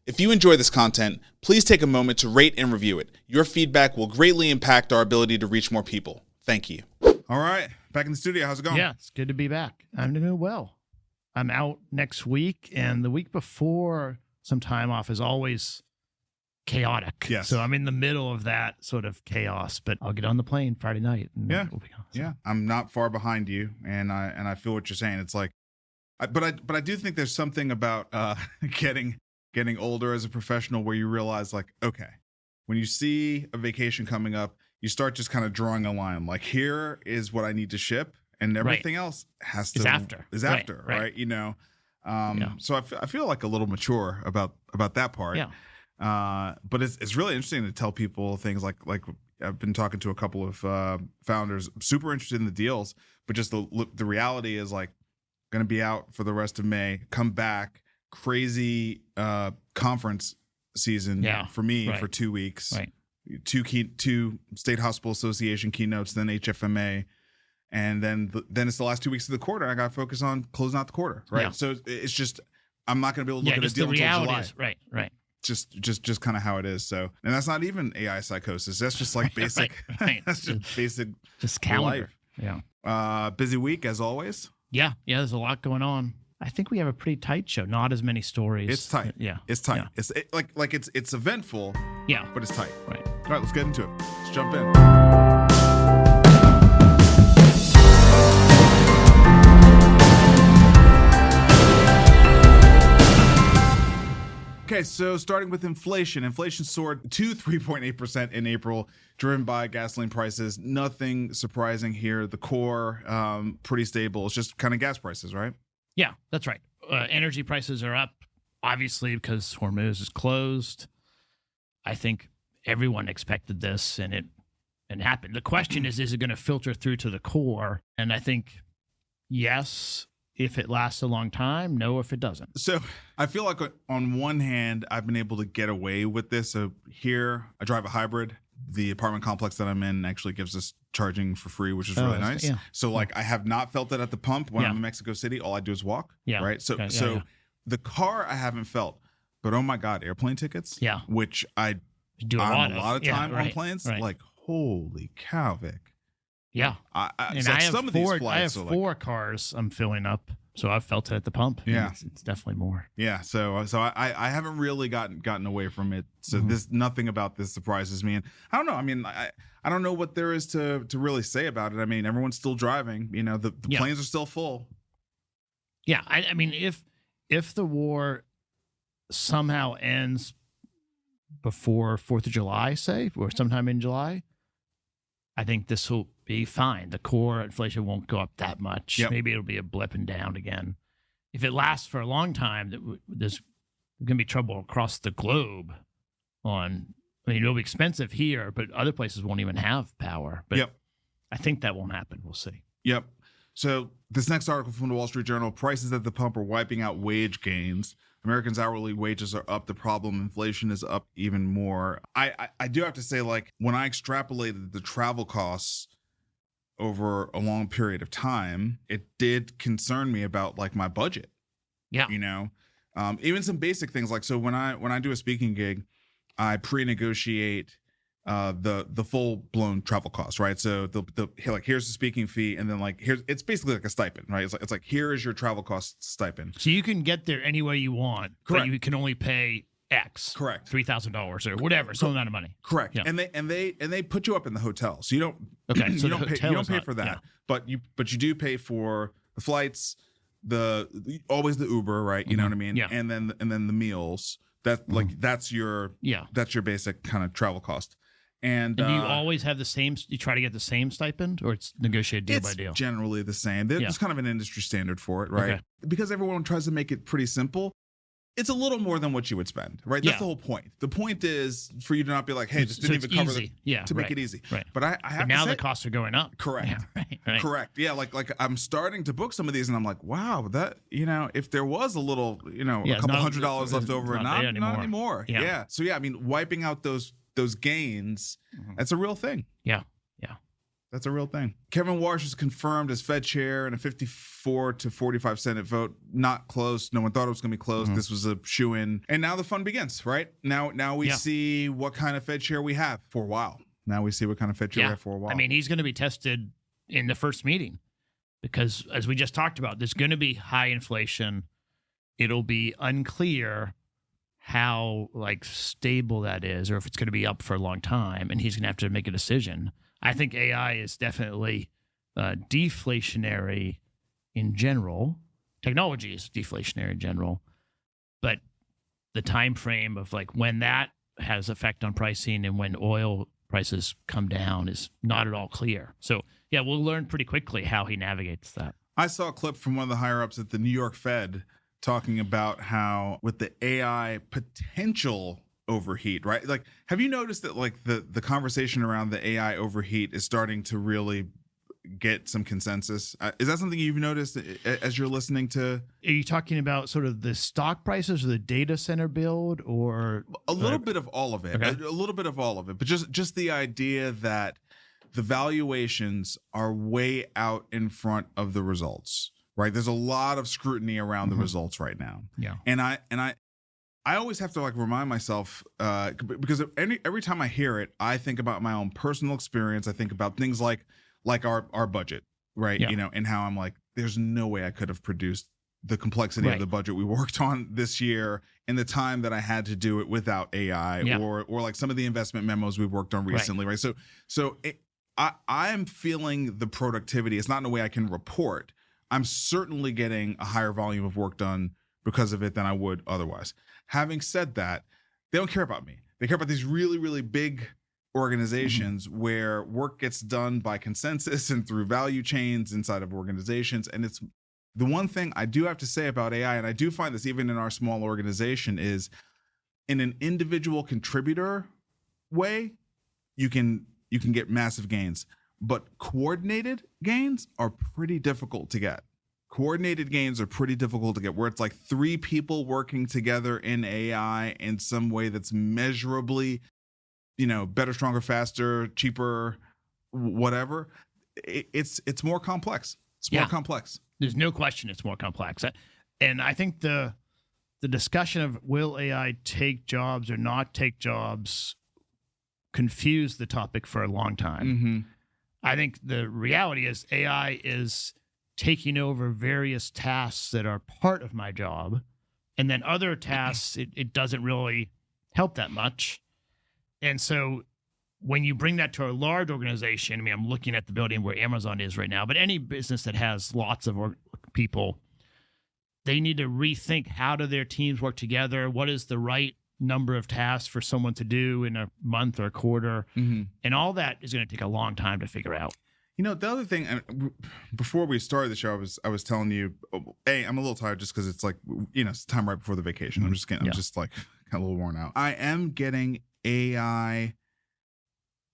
If you enjoy this content, please take a moment to rate and review it. Your feedback will greatly impact our ability to reach more people. Thank you. All right, back in the studio. How's it going? Yeah, it's good to be back. I'm doing well. I'm out next week, and the week before, some time off is always chaotic. Yes. So I'm in the middle of that sort of chaos, but I'll get on the plane Friday night. And Yeah. we'll be gone. Yeah, I'm not far behind you, and I feel what you're saying. It's like, but I do think there's something about getting older as a professional where you realize, like, okay, when you see a vacation coming up, you start just kind of drawing a line. Like, here is what I need to ship, and everything else has to is after, right? You know, Yeah. so I feel like a little mature about that part. Yeah. But it's really interesting to tell people things like I've been talking to a couple of founders, super interested in the deals, but just the reality is, like, going to be out for the rest of May, come back, crazy conference season for me for 2 weeks. Right. Two State Hospital Association keynotes, then HFMA, and then it's the last 2 weeks of the quarter. I got to focus on closing out the quarter, right? Yeah. So it's just, I'm not going to be able to look at a just deal the until reality July. is, right. Just kind of how it is. So, and that's not even AI psychosis. That's just like basic. Right. That's just basic. Just calendar. Life. Yeah. Busy week as always. Yeah. There's a lot going on. I think we have a pretty tight show. Not as many stories. It's tight. Yeah. It's tight. Yeah. It's eventful. Yeah. But it's tight. Right. All right, let's get into it. Let's jump in. Okay, so starting with inflation. Inflation soared to 3.8% in April, driven by gasoline prices. Nothing surprising here. The core, pretty stable. It's just kind of gas prices, right? Yeah, that's right. Energy prices are up, obviously, because Hormuz is closed. I think everyone expected this, and it happened. The question is it going to filter through to the core? And I think, yes, if it lasts a long time, no, if it doesn't. So I feel like on one hand, I've been able to get away with this. So here, I drive a hybrid. The apartment complex that I'm in actually gives us charging for free, which is really nice. Yeah. So, like, I have not felt it at the pump when I'm in Mexico City. All I do is walk. Yeah. Right. So, the car I haven't felt, but oh my God, airplane tickets. Yeah. Which I do a lot of time on planes. Right. Like, holy cow, Vic. Yeah. I have some of these flights I have are four cars I'm filling up, so I've felt it at the pump. Yeah. It's definitely more. Yeah, so I haven't really gotten away from it. So nothing about this surprises me, and I don't know. I mean, I don't know what there is to really say about it. I mean, everyone's still driving. You know, the planes are still full. Yeah, I mean, if the war somehow ends before 4th of July, say, or sometime in July, I think this will be fine. The core inflation won't go up that much. Yep. Maybe it'll be a blip and down again. If it lasts for a long time, there's going to be trouble across the globe. It'll be expensive here, but other places won't even have power. But I think that won't happen. We'll see. Yep. So this next article from the Wall Street Journal, prices at the pump are wiping out wage gains. Americans' hourly wages are up. The problem, inflation, is up even more. I do have to say, like, when I extrapolated the travel costs over a long period of time, it did concern me about, like, my budget. Yeah. You know, even some basic things, like, so when I do a speaking gig, I pre-negotiate the full blown travel costs, right? So here's the speaking fee, and then, like, it's basically like a stipend, right? It's like here is your travel cost stipend. So you can get there any way you want, correct, but you can only pay X, correct, $3,000 or whatever, some amount of money, correct. Yeah. And they put you up in the hotel, so you don't so you don't pay for that, yeah, but you do pay for the flights, always the Uber, right? You know what I mean? Yeah. And then the meals. That's your basic kind of travel cost. And do you always have the same? You try to get the same stipend, or it's negotiated deal by deal? It's generally the same. There's kind of an industry standard for it, right? Okay. Because everyone tries to make it pretty simple. It's a little more than what you would spend, right? That's the whole point. The point is for you to not be like, hey, this didn't even cover to make it easy. Right. But I have now to say, the costs are going up. Correct. Yeah, right. Correct. Yeah, like I'm starting to book some of these, and I'm like, wow, that, you know, if there was a little, you know, a couple $100 left over, not anymore. Yeah. So yeah, I mean, wiping out those gains, that's a real thing. Yeah. That's a real thing. Kevin Warsh is confirmed as Fed chair in a 54 to 45 Senate vote. Not close. No one thought it was going to be close. This was a shoo-in. And now the fun begins, right? Now we see what kind of Fed chair we have for a while. Now we see what kind of Fed chair we have for a while. I mean, he's going to be tested in the first meeting because, as we just talked about, there's going to be high inflation. It'll be unclear how stable that is, or if it's going to be up for a long time, and he's going to have to make a decision. I think AI is definitely deflationary in general. Technology is deflationary in general, but the time frame of when that has effect on pricing and when oil prices come down is not at all clear. So yeah, we'll learn pretty quickly how he navigates that. I saw a clip from one of the higher ups at the New York Fed talking about how with the AI potential overheat, right? Have you noticed that the conversation around the AI overheat is starting to really get some consensus? Is that something you've noticed as you're listening to? Are you talking about sort of the stock prices or the data center build, or a little bit of all of it? Okay. A little bit of all of it, but just the idea that the valuations are way out in front of the results, right? There's a lot of scrutiny around the results right now. Yeah. And I always have to remind myself because every time I hear it, I think about my own personal experience. I think about things like our budget, right? Yeah. And how I'm there's no way I could have produced the complexity of the budget we worked on this year in the time that I had to do it without AI or some of the investment memos we've worked on recently, right? So I am feeling the productivity. It's not in a way I can report. I'm certainly getting a higher volume of work done because of it than I would otherwise. Having said that, they don't care about me. They care about these really, really big organizations where work gets done by consensus and through value chains inside of organizations. And it's the one thing I do have to say about AI, and I do find this even in our small organization, is in an individual contributor way, you can get massive gains, but coordinated gains are pretty difficult to get. Coordinated gains are pretty difficult to get, where it's 3 people working together in AI in some way that's measurably, better, stronger, faster, cheaper, whatever. It's more complex. It's more complex. There's no question it's more complex. And I think the discussion of will AI take jobs or not take jobs confused the topic for a long time. I think the reality is AI is taking over various tasks that are part of my job, and then other tasks it doesn't really help that much. And so when you bring that to a large organization, I mean, I'm looking at the building where Amazon is right now, but any business that has lots of people, they need to rethink how do their teams work together, what is the right number of tasks for someone to do in a month or a quarter, and all that is going to take a long time to figure out. The other thing, before we started the show, I was telling you, I'm a little tired just because it's it's time right before the vacation. I'm just kind of a little worn out. I am getting AI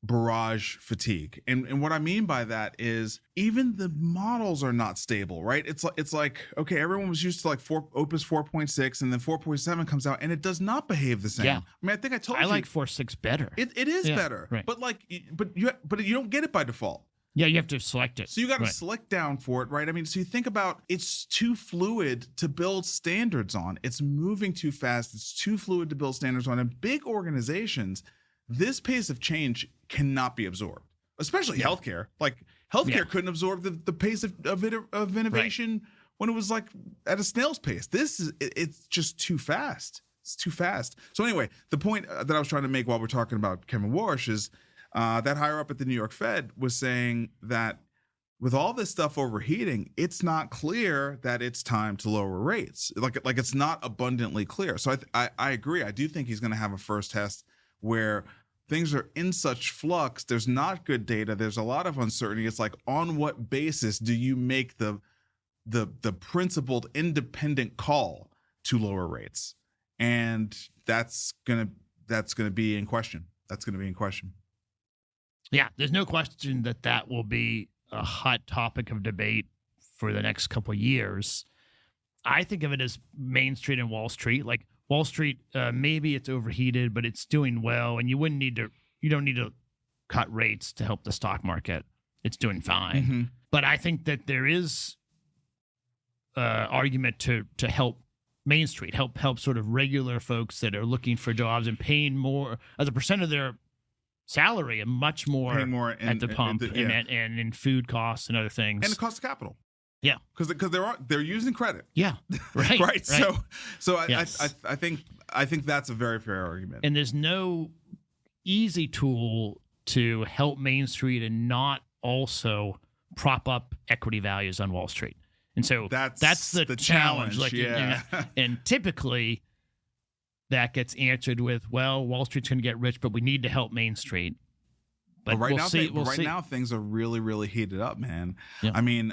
barrage fatigue, and what I mean by that is even the models are not stable, right? It's okay, everyone was used to Opus 4.6, and then 4.7 comes out, and it does not behave the same. Yeah. I mean, I think I told you I like 4.6 better. It is better, right. but you don't get it by default. Yeah, you have to select it. So you got to select down for it, right? I mean, so you think about it's too fluid to build standards on. It's moving too fast. It's too fluid to build standards on. And big organizations, this pace of change cannot be absorbed, especially healthcare. Healthcare couldn't absorb the pace of innovation when it was at a snail's pace. It's just too fast. It's too fast. So anyway, the point that I was trying to make while we're talking about Kevin Warsh is that higher up at the New York Fed was saying that with all this stuff overheating, it's not clear that it's time to lower rates. It's not abundantly clear. So I agree. I do think he's going to have a first test where things are in such flux. There's not good data. There's a lot of uncertainty. It's on what basis do you make the principled independent call to lower rates? And that's gonna be in question. That's gonna be in question. Yeah, there's no question that will be a hot topic of debate for the next couple of years. I think of it as Main Street and Wall Street. Wall Street, maybe it's overheated, but it's doing well, and you don't need to cut rates to help the stock market. it's doing fine. Mm-hmm. But I think that there is argument to help Main Street, help sort of regular folks that are looking for jobs and paying more as a percent of their salary and much more, at the pump and in food costs and other things. And the cost of capital. Yeah. Because they're using credit. Yeah. Right. Right. So Yes. I think that's a very fair argument. And there's no easy tool to help Main Street and not also prop up equity values on Wall Street. And so that's the challenge. Like, yeah. and typically that gets answered with, well, Wall Street's going to get rich, but we need to help Main Street. But right we'll see. now things are really, really heated up, man. Yeah. I mean,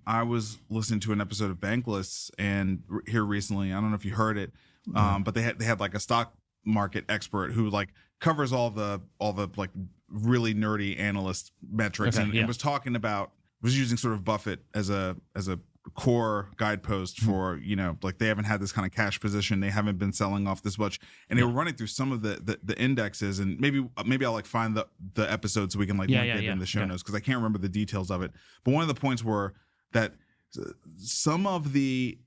I was listening to an episode of Bankless and here recently. I don't know if you heard it, but they had like a stock market expert who like covers all the like really nerdy analyst metrics and was using sort of Buffett as a core guidepost for, like they haven't had this kind of cash position, they haven't been selling off this much, and they were running through some of the indexes, and maybe I'll like find the episode so we can like link it in the show notes, because I can't remember the details of it, but one of the points were that some of the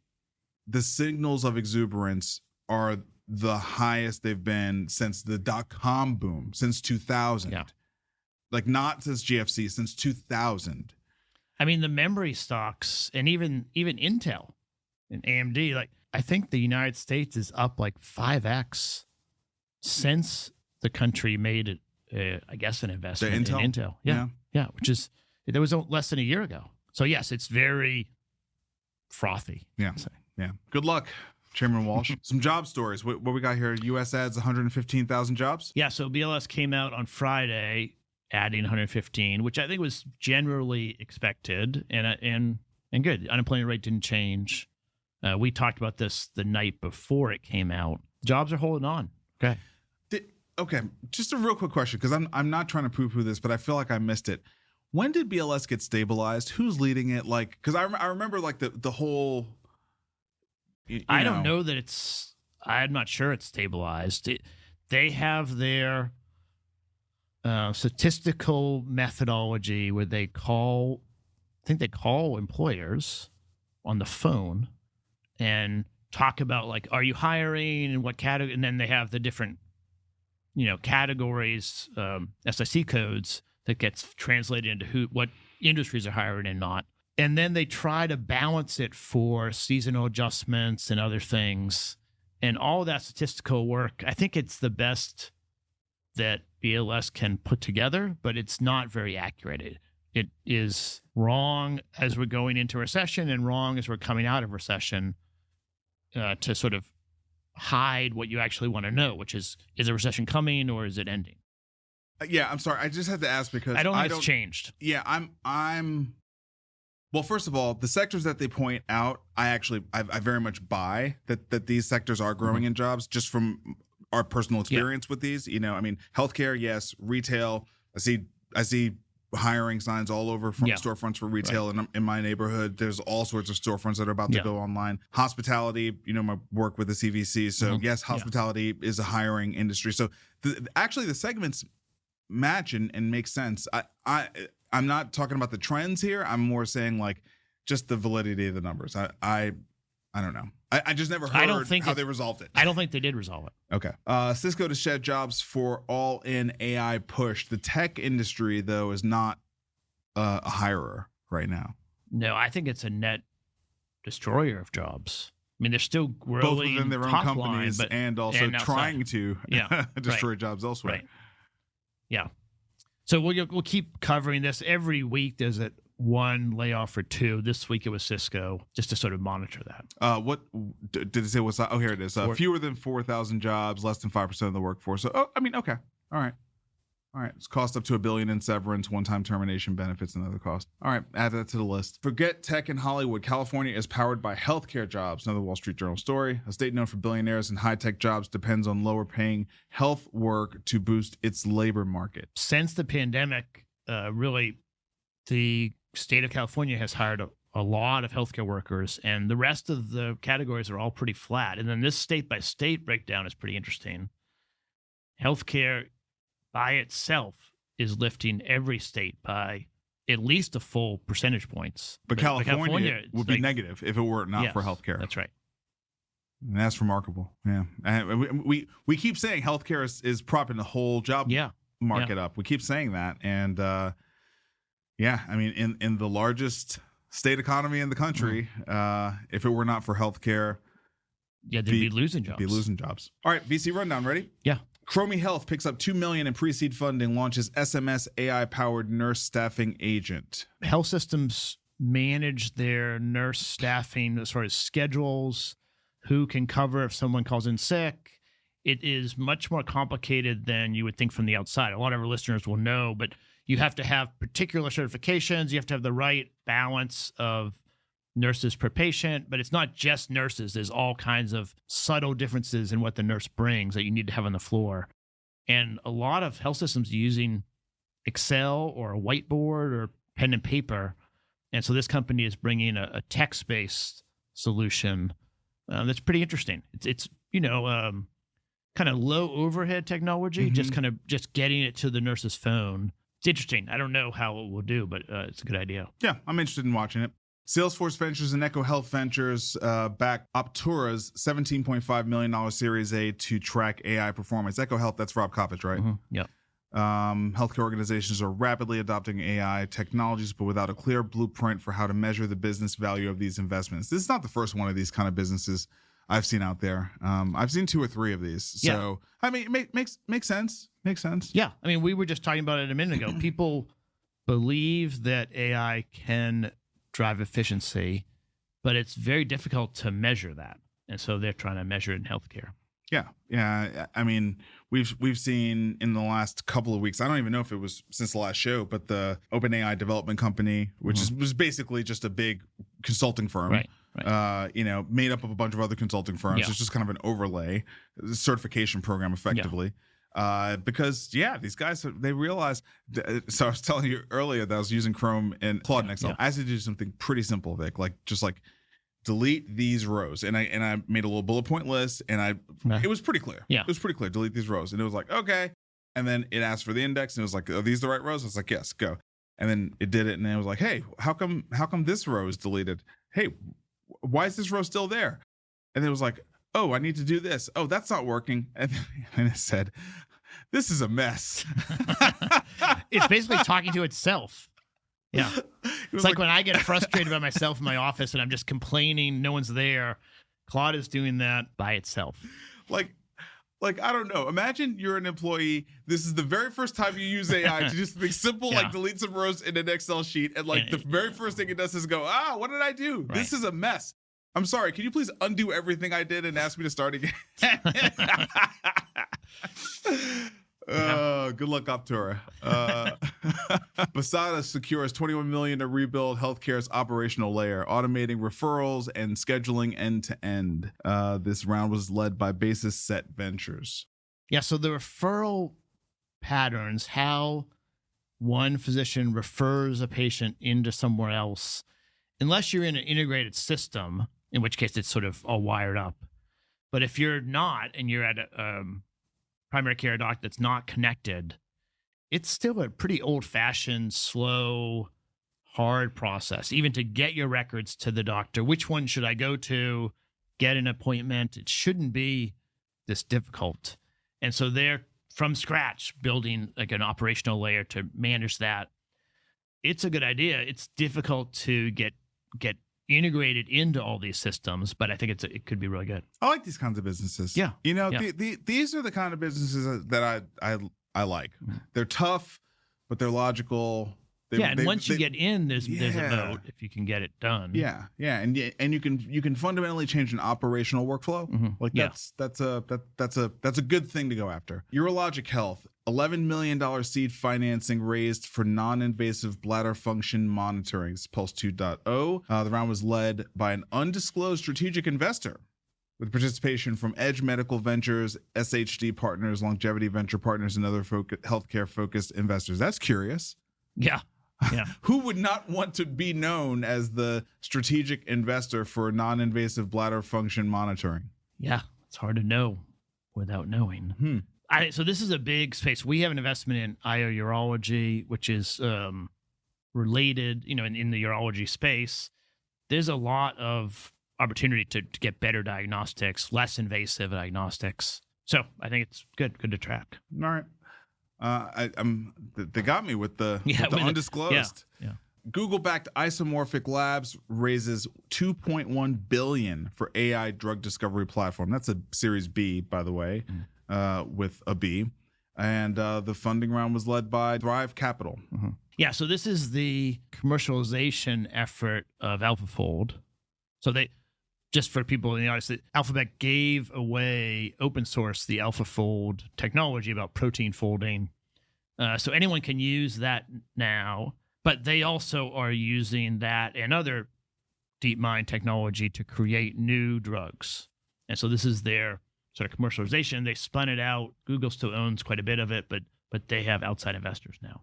signals of exuberance are the highest they've been since the dot-com boom, since 2000. Like not since GFC, since 2000. I mean, the memory stocks and even Intel and AMD, like I think the United States is up like 5x since the country made it, I guess, an investment in Intel. Yeah, which is, that was less than a year ago. So yes, it's very frothy. Yeah. Good luck, Chairman Warsh. Some job stories. What we got here? U.S. adds 115,000 jobs. Yeah. So BLS came out on Friday, adding 115, which I think was generally expected and good. Unemployment rate didn't change. We talked about this the night before it came out. Jobs are holding on. Okay. Okay. Just a real quick question, because I'm not trying to poo-poo this, but I feel like I missed it. When did BLS get stabilized? Who's leading it? Like, because I remember like the whole. I don't know that it's. I'm not sure it's stabilized. They have their statistical methodology where they call employers on the phone and talk about like, are you hiring and what category? And then they have the different, categories, SIC codes that gets translated into what industries are hiring and not. And then they try to balance it for seasonal adjustments and other things. And all that statistical work, I think it's the best that BLS can put together, but it's not very accurate. It is wrong as we're going into recession and wrong as we're coming out of recession, to sort of hide what you actually want to know, which is a recession coming or is it ending? Yeah, I'm sorry. I just had to ask because I don't think it's changed. Yeah, I'm. Well, first of all, the sectors that they point out, I very much buy that these sectors are growing in jobs, just from our personal experience with these. I mean, healthcare, yes. Retail, I see hiring signs all over storefronts for retail, and in my neighborhood, there's all sorts of storefronts that are about to go online. Hospitality, my work with the CVC, so yes, hospitality is a hiring industry. So actually, the segments match and make sense. I'm not talking about the trends here. I'm more saying like just the validity of the numbers. I don't know. I just never heard how they resolved it. I don't think they did resolve it. Okay. Cisco to shed jobs for all-in AI push. The tech industry, though, is not a hirer right now. No, I think it's a net destroyer of jobs. I mean, they're still growing both within their own companies line, and also trying to destroy jobs elsewhere. Right. Yeah. So we'll keep covering this every week. There's one layoff or two. This week it was Cisco, just to sort of monitor that. What did it say? Oh, here it is. Fewer than 4,000 jobs, less than 5% of the workforce. So, okay. All right. It's cost up to $1 billion in severance, one-time termination benefits, and other costs. All right, add that to the list. Forget tech in Hollywood. California is powered by healthcare jobs. Another Wall Street Journal story. A state known for billionaires and high-tech jobs depends on lower-paying health work to boost its labor market. Since the pandemic, really, the state of California has hired a lot of healthcare workers, and the rest of the categories are all pretty flat. And then this state-by-state breakdown is pretty interesting. Healthcare by itself is lifting every state by at least a full percentage points. But California it's would be negative if it were not for healthcare. That's right. And that's remarkable. Yeah. And we keep saying healthcare is propping the whole job market up. We keep saying that. And I mean, in the largest state economy in the country, if it were not for healthcare, they'd be losing jobs. All right, VC rundown, ready? Yeah. Chromie Health picks up $2 million in pre-seed funding, launches SMS AI-powered nurse staffing agent. Health systems manage their nurse staffing as far as schedules, who can cover if someone calls in sick. It is much more complicated than you would think from the outside. A lot of our listeners will know, but you have to have particular certifications. You have to have the right balance of nurses per patient, but it's not just nurses. There's all kinds of subtle differences in what the nurse brings that you need to have on the floor. And a lot of health systems are using Excel or a whiteboard or pen and paper. And so this company is bringing a text-based solution that's pretty interesting. It's kind of low overhead technology, just getting it to the nurse's phone. It's interesting. I don't know how it will do, but it's a good idea. Yeah, I'm interested in watching it. Salesforce Ventures and Echo Health Ventures back Optura's $17.5 million Series A to track AI performance. Echo Health, that's Rob Coppage, right? Yeah. Healthcare organizations are rapidly adopting AI technologies, but without a clear blueprint for how to measure the business value of these investments. This is not the first one of these kind of businesses I've seen out there. I've seen 2 or 3 of these. So, I mean, it makes sense. Makes sense. Yeah. I mean, we were just talking about it a minute ago. People believe that AI can drive efficiency, but it's very difficult to measure that. And so they're trying to measure it in healthcare. Yeah. I mean, we've seen in the last couple of weeks, I don't even know if it was since the last show, but the OpenAI development company, which was basically just a big consulting firm, right. Made up of a bunch of other consulting firms. It's just kind of an overlay certification program effectively. Because these guys, they realize, so I was telling you earlier that I was using Chrome and Claude and Excel. I had to do something pretty simple, Vic, just delete these rows. And I made a little bullet point list, and it was pretty clear. Yeah. It was pretty clear. Delete these rows. And it was like, okay. And then it asked for the index, and it was like, are these the right rows? I was like, yes, go. And then it did it, and it was like, hey, how come this row is deleted? Hey, why is this row still there? And it was like, oh, I need to do this. Oh, that's not working. And it said, this is a mess. It's basically talking to itself. Yeah. It's like when I get frustrated by myself in my office and I'm just complaining, no one's there. Claude is doing that by itself. Like I don't know. Imagine you're an employee. This is the very first time you use AI to do something simple, like delete some rows in an Excel sheet. And the very first thing it does is go, what did I do? Right. This is a mess. I'm sorry. Can you please undo everything I did and ask me to start again? Good luck, Optura. Basata secures $21 million to rebuild healthcare's operational layer, automating referrals and scheduling end to end. This round was led by Basis Set Ventures. Yeah, so the referral patterns, how one physician refers a patient into somewhere else, unless you're in an integrated system, in which case it's sort of all wired up. But if you're not, and you're at a primary care doc that's not connected, it's still a pretty old-fashioned, slow, hard process, even to get your records to the doctor. Which one should I go to? Get an appointment. It shouldn't be this difficult. And so they're, from scratch, building like an operational layer to manage that. It's a good idea. It's difficult to get integrated into all these systems, but I think it could be really good. I like these kinds of businesses. Yeah. These are the kind of businesses that I like. They're tough, but they're logical. And once you get in, there's a vote if you can get it done. Yeah. And you can fundamentally change an operational workflow. That's a good thing to go after. Urologic Health, $11 million seed financing raised for non-invasive bladder function monitoring. It's Pulse 2.0. The round was led by an undisclosed strategic investor, with participation from Edge Medical Ventures, SHD Partners, Longevity Venture Partners, and other healthcare-focused investors. That's curious. Yeah. Who would not want to be known as the strategic investor for non-invasive bladder function monitoring? Yeah, it's hard to know without knowing. So this is a big space. We have an investment in IO Urology, which is related, in the urology space, there's a lot of opportunity to get better diagnostics, less invasive diagnostics. So I think it's good to track. All right. They got me with the undisclosed. Yeah. Google-backed Isomorphic Labs raises $2.1 billion for AI drug discovery platform. That's a Series B, by the way, with a B. And the funding round was led by Thrive Capital. Mm-hmm. Yeah, so this is the commercialization effort of AlphaFold. So just for people in the audience, Alphabet gave away open source the AlphaFold technology about protein folding. So anyone can use that now, but they also are using that and other DeepMind technology to create new drugs. And so this is their sort of commercialization. They spun it out. Google still owns quite a bit of it, but they have outside investors now.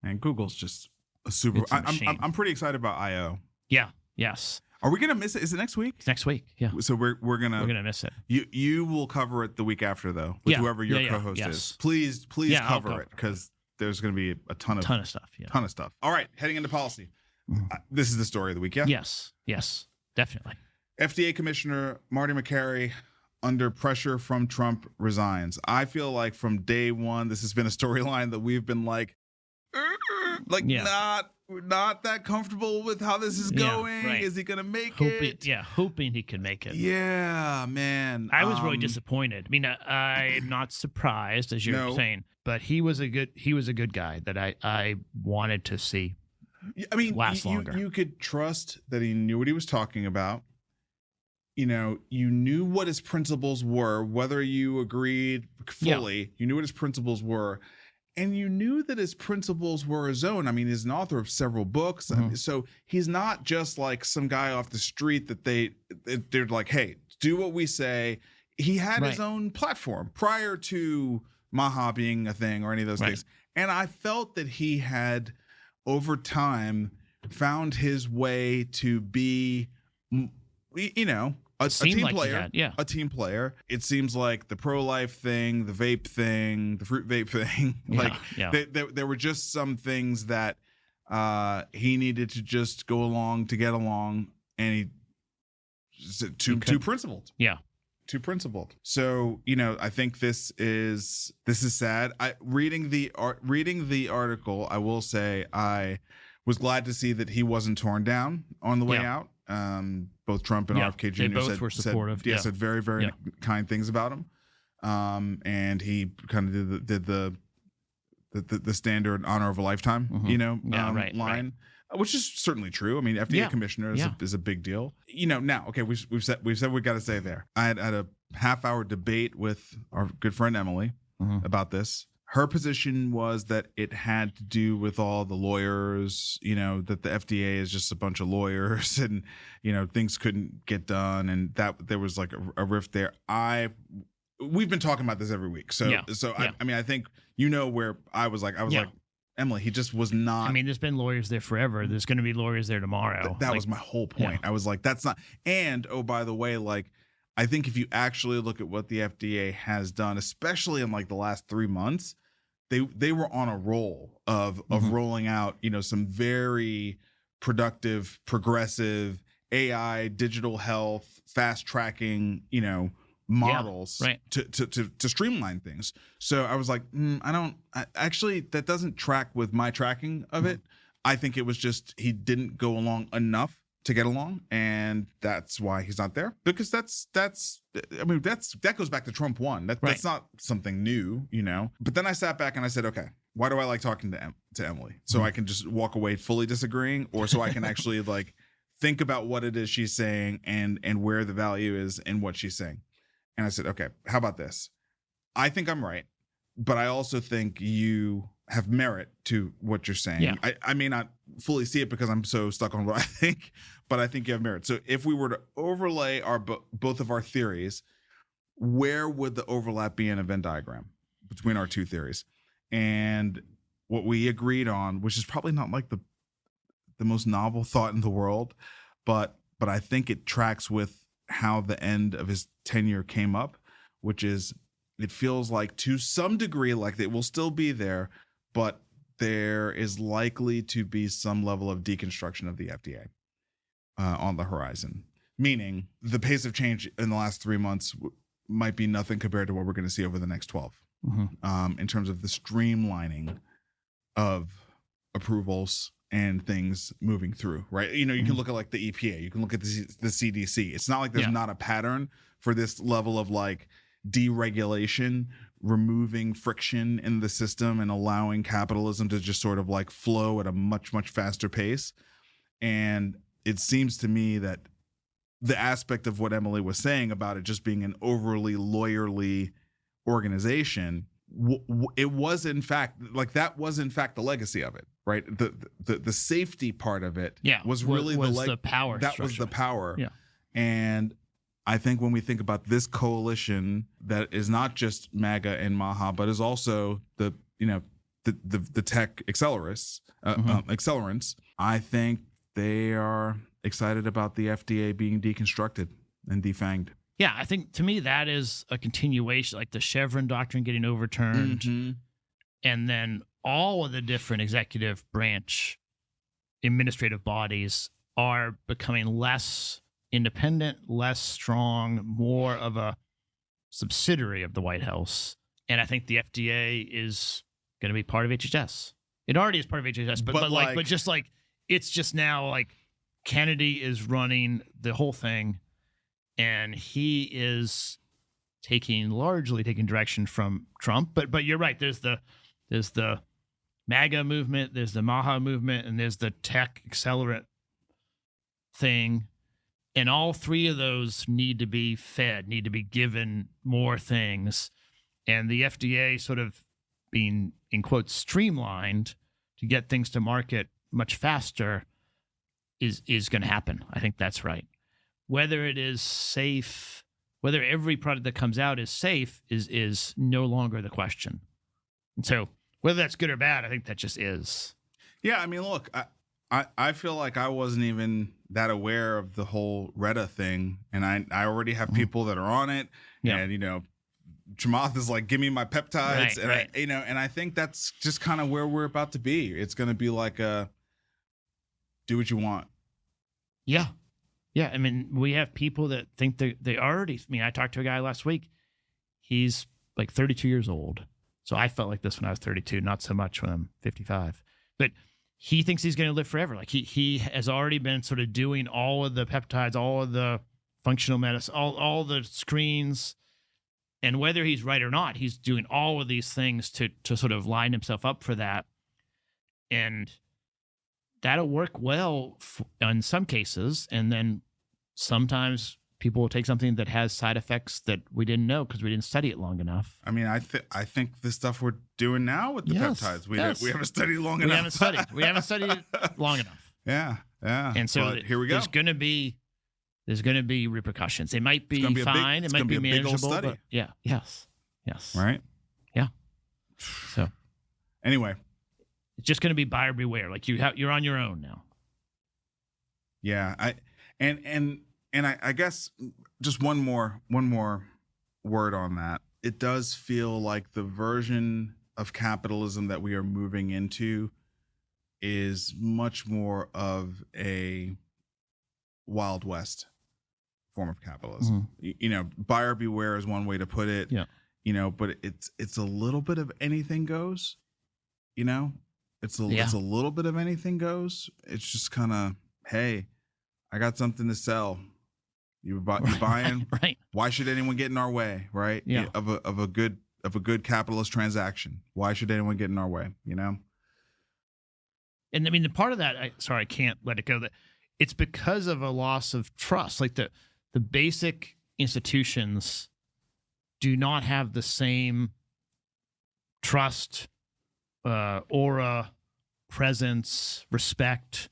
And Google's just a super. I'm pretty excited about I/O. Yeah. Yes. Are we gonna miss it? Is it next week? It's next week. Yeah. So we're gonna miss it. You will cover it the week after though, with whoever your co-host is. Please cover it because there's gonna be a ton of stuff. Yeah. Ton of stuff. All right, heading into policy. This is the story of the week. Yeah. Yes. Definitely. FDA Commissioner Marty Makary, under pressure from Trump, resigns. I feel like from day one, this has been a storyline that we've been not that comfortable with how this is going. Right. Is he going to make it? Yeah, hoping he can make it. Yeah, man. I was really disappointed. I mean, I'm not surprised, as you're saying, but he was a good guy that I wanted to see. I mean, last longer. You could trust that he knew what he was talking about. You knew what his principles were, whether you agreed fully. Yeah. You knew what his principles were. And you knew that his principles were his own. I mean, he's an author of several books. Mm-hmm. So he's not just like some guy off the street that they're like, hey, do what we say. He had his own platform prior to Maha being a thing or any of those things. And I felt that he had, over time, found his way to be, a team player. A team player. It seems like the pro-life thing, the vape thing, the fruit vape thing, there were just some things that he needed to just go along to get along, and he too principled. Yeah. Too principled. So, I think this is sad. Reading the article, I will say I was glad to see that he wasn't torn down on the way out. Both Trump and RFK Jr. They both were supportive. Said very, very kind things about him. And he kind of did the standard honor of a lifetime, line, which is certainly true. I mean, FDA commissioner is a big deal. Now, okay, we've said we got to say there. I had a half-hour debate with our good friend Emily about this. Her position was that it had to do with all the lawyers, that the FDA is just a bunch of lawyers and, things couldn't get done. And that there was like a rift there. We've been talking about this every week. So I think, where I was like, Emily, he just was not. I mean, there's been lawyers there forever. There's going to be lawyers there tomorrow. That was my whole point. I was like, that's not. And, oh, by the way, I think if you actually look at what the FDA has done, especially in the last 3 months, they were on a roll of rolling out, some very productive, progressive AI, digital health, fast tracking, models to streamline things. So I was like, that doesn't track with my tracking of it. I think it was just he didn't go along enough to get along, and that's why he's not there. Because that goes back to Trump 1. That's not something new, But then I sat back and I said, okay, why do I like talking to Emily? So I can just walk away fully disagreeing, or so I can actually think about what it is she's saying and where the value is in what she's saying. And I said, okay, how about this? I think I'm right, but I also think you have merit to what you're saying. Yeah. I may not fully see it because I'm so stuck on what I think, but I think you have merit. So if we were to overlay both of our theories, where would the overlap be in a Venn diagram between our two theories? And what we agreed on, which is probably not the most novel thought in the world, but I think it tracks with how the end of his tenure came up, which is it feels like to some degree like it will still be there, but there is likely to be some level of deconstruction of the FDA on the horizon, meaning the pace of change in the last 3 months might be nothing compared to what we're going to see over the next 12 in terms of the streamlining of approvals and things moving through, right? You can look at like the EPA, you can look at the CDC. It's not like there's not a pattern for this level of like deregulation, removing friction in the system and allowing capitalism to just sort of like flow at a much, much faster pace. And it seems to me that the aspect of what Emily was saying about it just being an overly lawyerly organization, it was in fact like that was in fact the legacy of it, right? The safety part of it was really the power. That structure. was the power. Yeah. And I think when we think about this coalition that is not just MAGA and MAHA, but is also the tech accelerants, I think they are excited about the FDA being deconstructed and defanged. Yeah, I think to me that is a continuation, like the Chevron doctrine getting overturned, and then all of the different executive branch administrative bodies are becoming less independent, less strong, more of a subsidiary of the White House. And I think the FDA is going to be part of HHS. It already is part of HHS, but just like it's just now like Kennedy is running the whole thing, and he is largely taking direction from Trump. But you're right. There's the MAGA movement, there's the MAHA movement, and there's the tech accelerant thing. And all three of those need to be fed, need to be given more things. And the FDA sort of being, in quotes, streamlined to get things to market much faster is going to happen. I think that's right. Whether it is safe, whether every product that comes out is safe is no longer the question. And so whether that's good or bad, I think that just is. Yeah, I mean, look, I feel like I wasn't even that aware of the whole Retta thing, and I already have people that are on it, and Chamath is like, give me my peptides, and I think that's just kind of where we're about to be. It's going to be like do what you want. Yeah. I mean, we have people that think they already. I mean, I talked to a guy last week. He's like 32 years old, so I felt like this when I was 32, not so much when I'm 55, but. He thinks he's going to live forever. Like he has already been sort of doing all of the peptides, all of the functional medicine, all the screens. And whether he's right or not, he's doing all of these things to sort of line himself up for that. And that'll work well in some cases. And then sometimes people will take something that has side effects that we didn't know because we didn't study it long enough. I mean, I think the stuff we're doing now with the peptides, we haven't studied long enough. We haven't studied it long enough. Yeah. And so here we go. There's going to be repercussions. They might be fine. It might be manageable. But yes. Right. Yeah. So anyway, it's just going to be buyer beware. Like you're on your own now. Yeah. I guess just one more word on that. It does feel like the version of capitalism that we are moving into is much more of a Wild West form of capitalism. Buyer beware is one way to put it. Yeah. But it's a little bit of anything goes. It's a little bit of anything goes. It's just kind of, hey, I got something to sell. You buying? Right. Why should anyone get in our way? Right. Yeah. Of a good capitalist transaction. Why should anyone get in our way? And I mean, the part of that, I can't let it go. That it's because of a loss of trust. Like the basic institutions do not have the same trust, aura, presence, respect.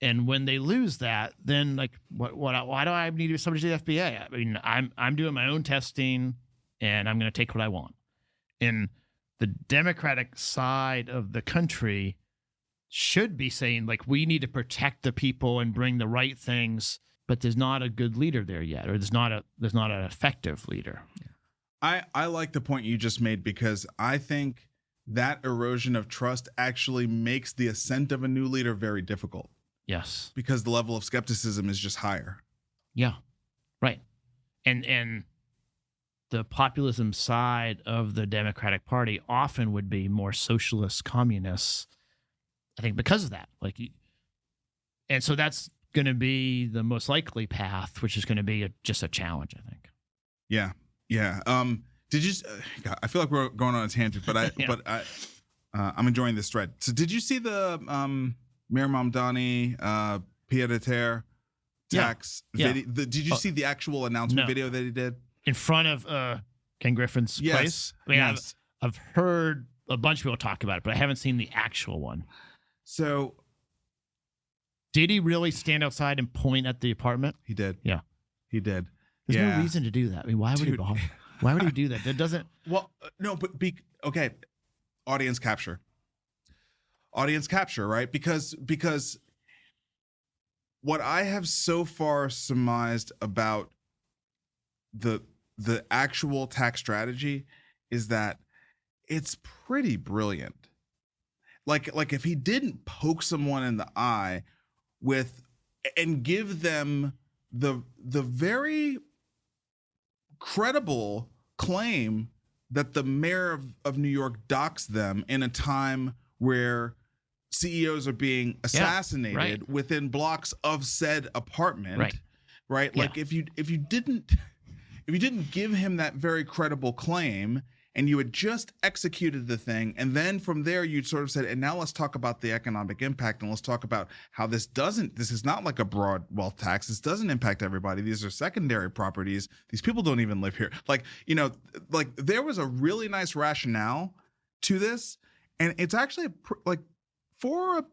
And when they lose that, then like, why do I need somebody to the FDA? I mean, I'm doing my own testing, and I'm going to take what I want. And the Democratic side of the country should be saying, like, we need to protect the people and bring the right things, but there's not a good leader there yet, or there's not an effective leader. I like the point you just made, because I think that erosion of trust actually makes the ascent of a new leader very difficult. Yes. Because the level of skepticism is just higher. Yeah. Right. And the populism side of the Democratic Party often would be more socialist communists, I think, because of that. And so that's going to be the most likely path, which is going to be just a challenge, I think. Yeah. Yeah. Did you? I feel like we're going on a tangent, but I'm enjoying this thread. So, did you see the Mayor Mamdani pied-à-terre tax video? Did you see the actual announcement video that he did in front of Ken Griffin's place? I mean, I've heard a bunch of people talk about it, but I haven't seen the actual one. So, did he really stand outside and point at the apartment? He did. Yeah, he did. There's no reason to do that. I mean, why would he bother? Why would he do that? That doesn't. Well, no, but okay. Audience capture, right? Because what I have so far surmised about the actual tax strategy is that it's pretty brilliant. Like if he didn't poke someone in the eye and give them the very credible claim that the mayor of New York docks them in a time where CEOs are being assassinated within blocks of said apartment, right? Like if you didn't give him that very credible claim and you had just executed the thing, and then from there you'd sort of said, and now let's talk about the economic impact, and let's talk about how this is not like a broad wealth tax. This doesn't impact everybody. These are secondary properties. These people don't even live here. Like there was a really nice rationale to this, and it's actually for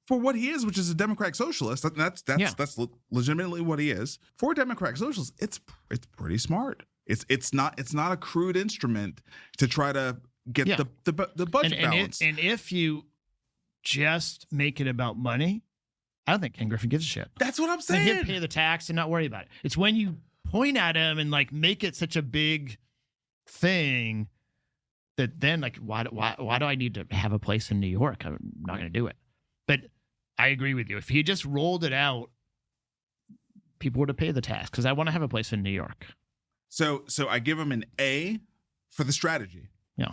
what he is, which is a democratic socialist. That's legitimately what he is. For a democratic socialist, it's pretty smart. It's not a crude instrument to try to get the budget balance. And if you just make it about money, I don't think Ken Griffin gives a shit. That's what I'm saying. He'll pay the tax and not worry about it. It's when you point at him and make it such a big thing that then why do I need to have a place in New York? I'm not going to do it. But I agree with you. If he just rolled it out, people would have paid the tax because I want to have a place in New York. So I give him an A for the strategy. Yeah.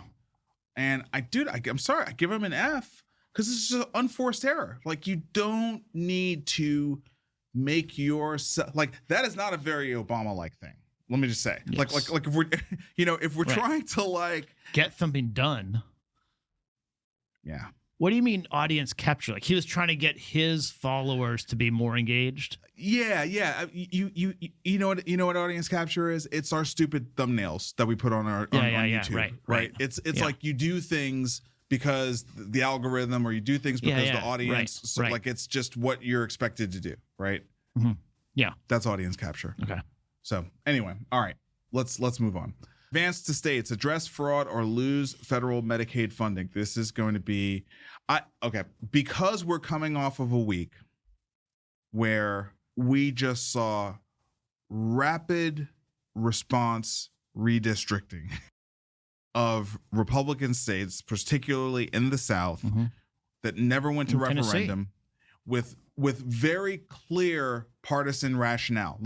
And I'm sorry, I give him an F because this is an unforced error. Like, you don't need to make yourself that is not a very Obama-like thing. Let me just say, yes. like if we're trying to get something done. Yeah. What do you mean audience capture? He was trying to get his followers to be more engaged? Yeah. You know what audience capture is? It's our stupid thumbnails that we put on on YouTube. Right. It's like you do things because the algorithm, or you do things because the audience. It's just what you're expected to do, right? Mm-hmm. Yeah. That's audience capture. Okay. So anyway, all right, let's move on. Vance to states: address fraud or lose federal Medicaid funding. This is going to be, because we're coming off of a week where we just saw rapid response redistricting of Republican states, particularly in the South, that never went to referendum, with very clear partisan rationale.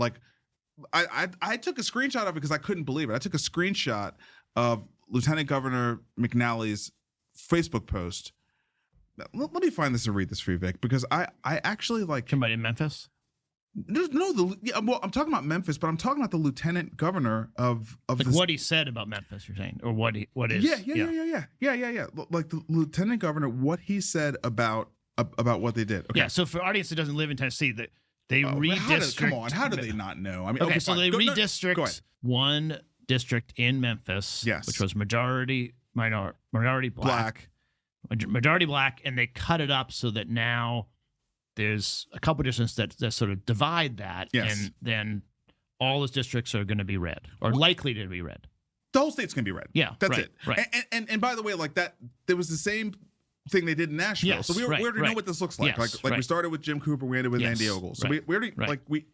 I took a screenshot of it because I couldn't believe it. I took a screenshot of Lieutenant Governor McNally's Facebook post. Let me find this and read this for you, Vic, because I actually Somebody in Memphis? I'm talking about Memphis, but I'm talking about the lieutenant governor of what he said about Memphis, you're saying, or what is? Yeah. Like the lieutenant governor, what he said about what they did. Okay. Yeah. So for audience that doesn't live in Tennessee, they redistrict. How do they not know? I mean, okay, so they redistrict one district in Memphis, which was majority black, and they cut it up so that now there's a couple districts that sort of divide that, and then all those districts are going to be red, or likely to be red. The whole state's going to be red. Yeah, that's it. Right. And by the way, that there was the same thing they did in Nashville. Yes, so we already know what this looks like. Yes, we started with Jim Cooper, we ended with Andy Ogle. So we already we've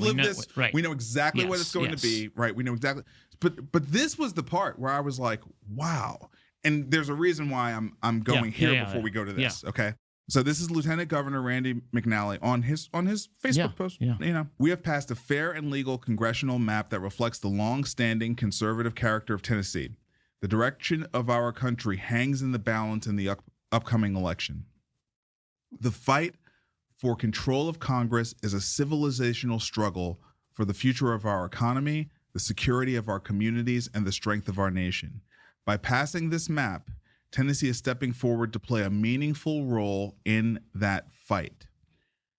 lived this. Right. We know exactly what it's going to be. Right. We know exactly. But this was the part where I was like, wow. and there's a reason why I'm going before we go to this. Okay. So this is Lieutenant Governor Randy McNally on his Facebook post. Yeah. You know, we have passed a fair and legal congressional map that reflects the long-standing conservative character of Tennessee. The direction of our country hangs in the balance in the upcoming election. The fight for control of Congress is a civilizational struggle for the future of our economy, the security of our communities, and the strength of our nation. By passing this map, Tennessee is stepping forward to play a meaningful role in that fight.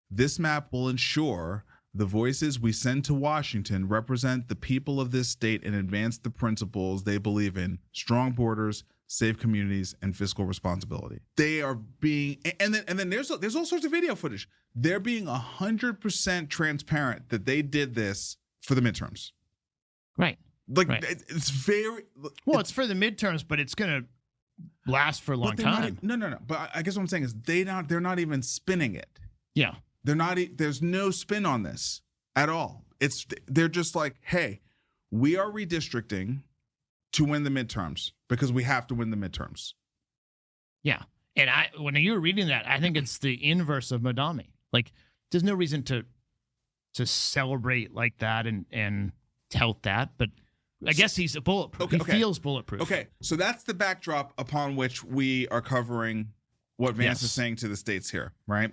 This map will ensure the voices we send to Washington represent the people of this state and advance the principles they believe in: strong borders, safe communities, and fiscal responsibility. They are being, and then there's all sorts of video footage. They're being 100% transparent that they did this for the midterms. Right. Like, right. It's very well. It's for the midterms, but it's going to last for a long time. No. But I guess what I'm saying is they're not even spinning it. Yeah. They're not. There's no spin on this at all. They're just like, hey, we are redistricting to win the midterms because we have to win the midterms. Yeah. And when you were reading that, I think it's the inverse of Madami. Like, there's no reason to celebrate like that and tout that, but I guess he's bulletproof. He feels bulletproof. Okay, so that's the backdrop upon which we are covering what Vance is saying to the states here, right?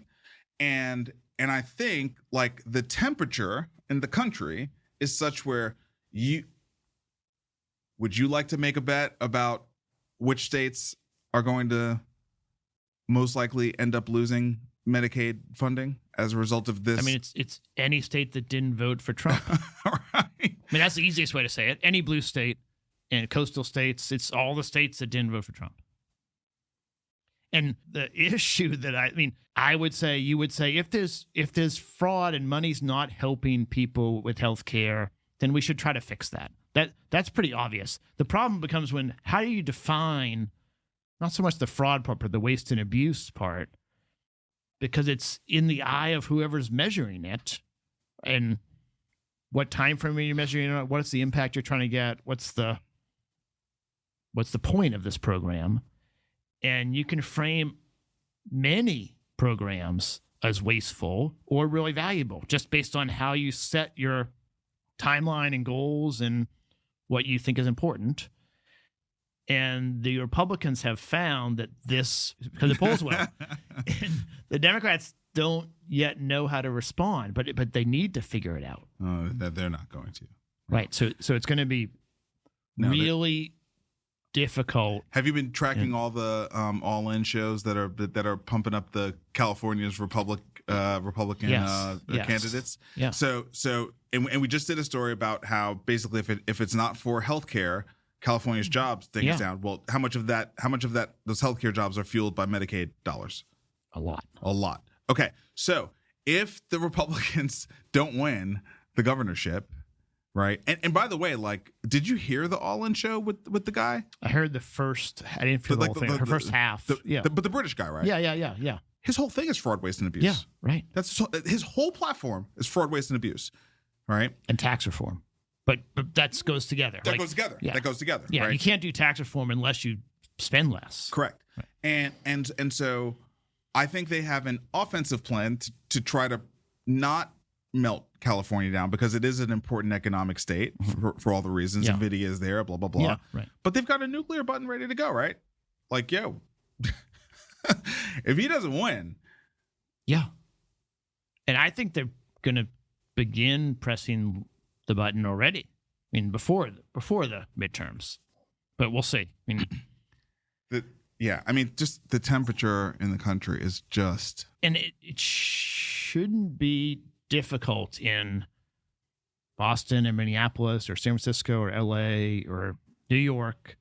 And I think like the temperature in the country is such where would you like to make a bet about which states are going to most likely end up losing Medicaid funding as a result of this? I mean, it's any state that didn't vote for Trump. All right. I mean, that's the easiest way to say it. Any blue state and coastal states, it's all the states that didn't vote for Trump. And the issue that I would say, you would say, if there's fraud and money's not helping people with health care, then we should try to fix that. That's pretty obvious. The problem becomes how do you define not so much the fraud part, but the waste and abuse part, because it's in the eye of whoever's measuring it, and what time frame are you measuring it? What's the impact you're trying to get? What's the point of this program? And you can frame many programs as wasteful or really valuable just based on how you set your timeline and goals and what you think is important. And the Republicans have found that because it polls well, and the Democrats don't yet know how to respond, but they need to figure it out. Oh, that they're not going to. Right. So it's going to be really difficult. Have you been tracking all the all-in shows that are pumping up the California's Republican candidates? Yeah. So and we just did a story about how basically if it's not for healthcare, California's jobs thing is down. Well, how much of that those healthcare jobs are fueled by Medicaid dollars? A lot. Okay. So if the Republicans don't win the governorship, right? And by the way, like, did you hear the All-In show with the guy? I heard the first. I didn't feel the whole thing. The first half. But the British guy, right? Yeah. His whole thing is fraud, waste, and abuse. Yeah, right. That's his whole platform is fraud, waste, and abuse, right? And tax reform. But that goes together. That goes together. Yeah. That goes together. Yeah, right? You can't do tax reform unless you spend less. Correct. Right. And so I think they have an offensive plan to try to not melt California down, because it is an important economic state for all the reasons. Yeah. NVIDIA is there, blah, blah, blah. Yeah, right. But they've got a nuclear button ready to go, right? Like, yo, if he doesn't win. Yeah. And I think they're going to begin pressing the button already. I mean, before the midterms. But we'll see. I mean, just the temperature in the country is just. And it shouldn't be difficult in Boston and Minneapolis or San Francisco or LA or New York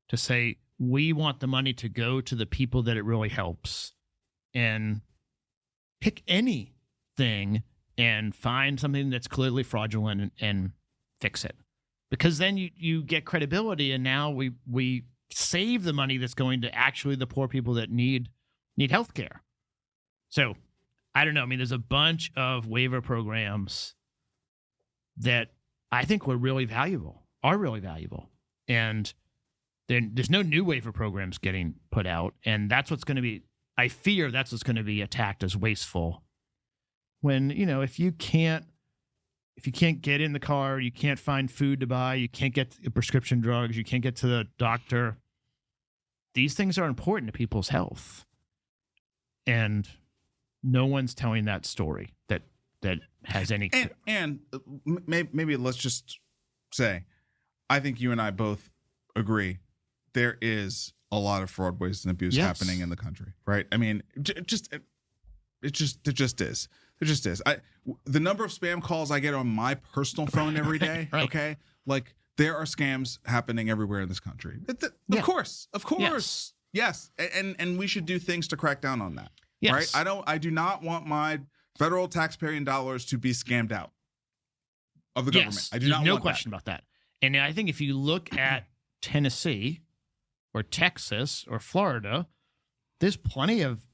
to say, we want the money to go to the people that it really helps, and pick anything and find something that's clearly fraudulent and fix it. Because then you get credibility, and now we save the money that's going to actually the poor people that need health care. So I don't know. I mean, there's a bunch of waiver programs that I think are really valuable. And there's no new waiver programs getting put out, and that's what's going to be. I fear that's what's going to be attacked as wasteful. When if you can't get in the car, you can't find food to buy, you can't get prescription drugs, you can't get to the doctor. These things are important to people's health, and no one's telling that story that has any. And maybe let's just say, I think you and I both agree there is a lot of fraud, waste, and abuse happening in the country, right? I mean, there just is. The number of spam calls I get on my personal phone every day, right. Okay? Like, there are scams happening everywhere in this country. Of course. Yes. And we should do things to crack down on that. Yes. Right? I do not want my federal taxpaying dollars to be scammed out of the government. I do not want no question about that. And I think if you look at Tennessee or Texas or Florida, there's plenty of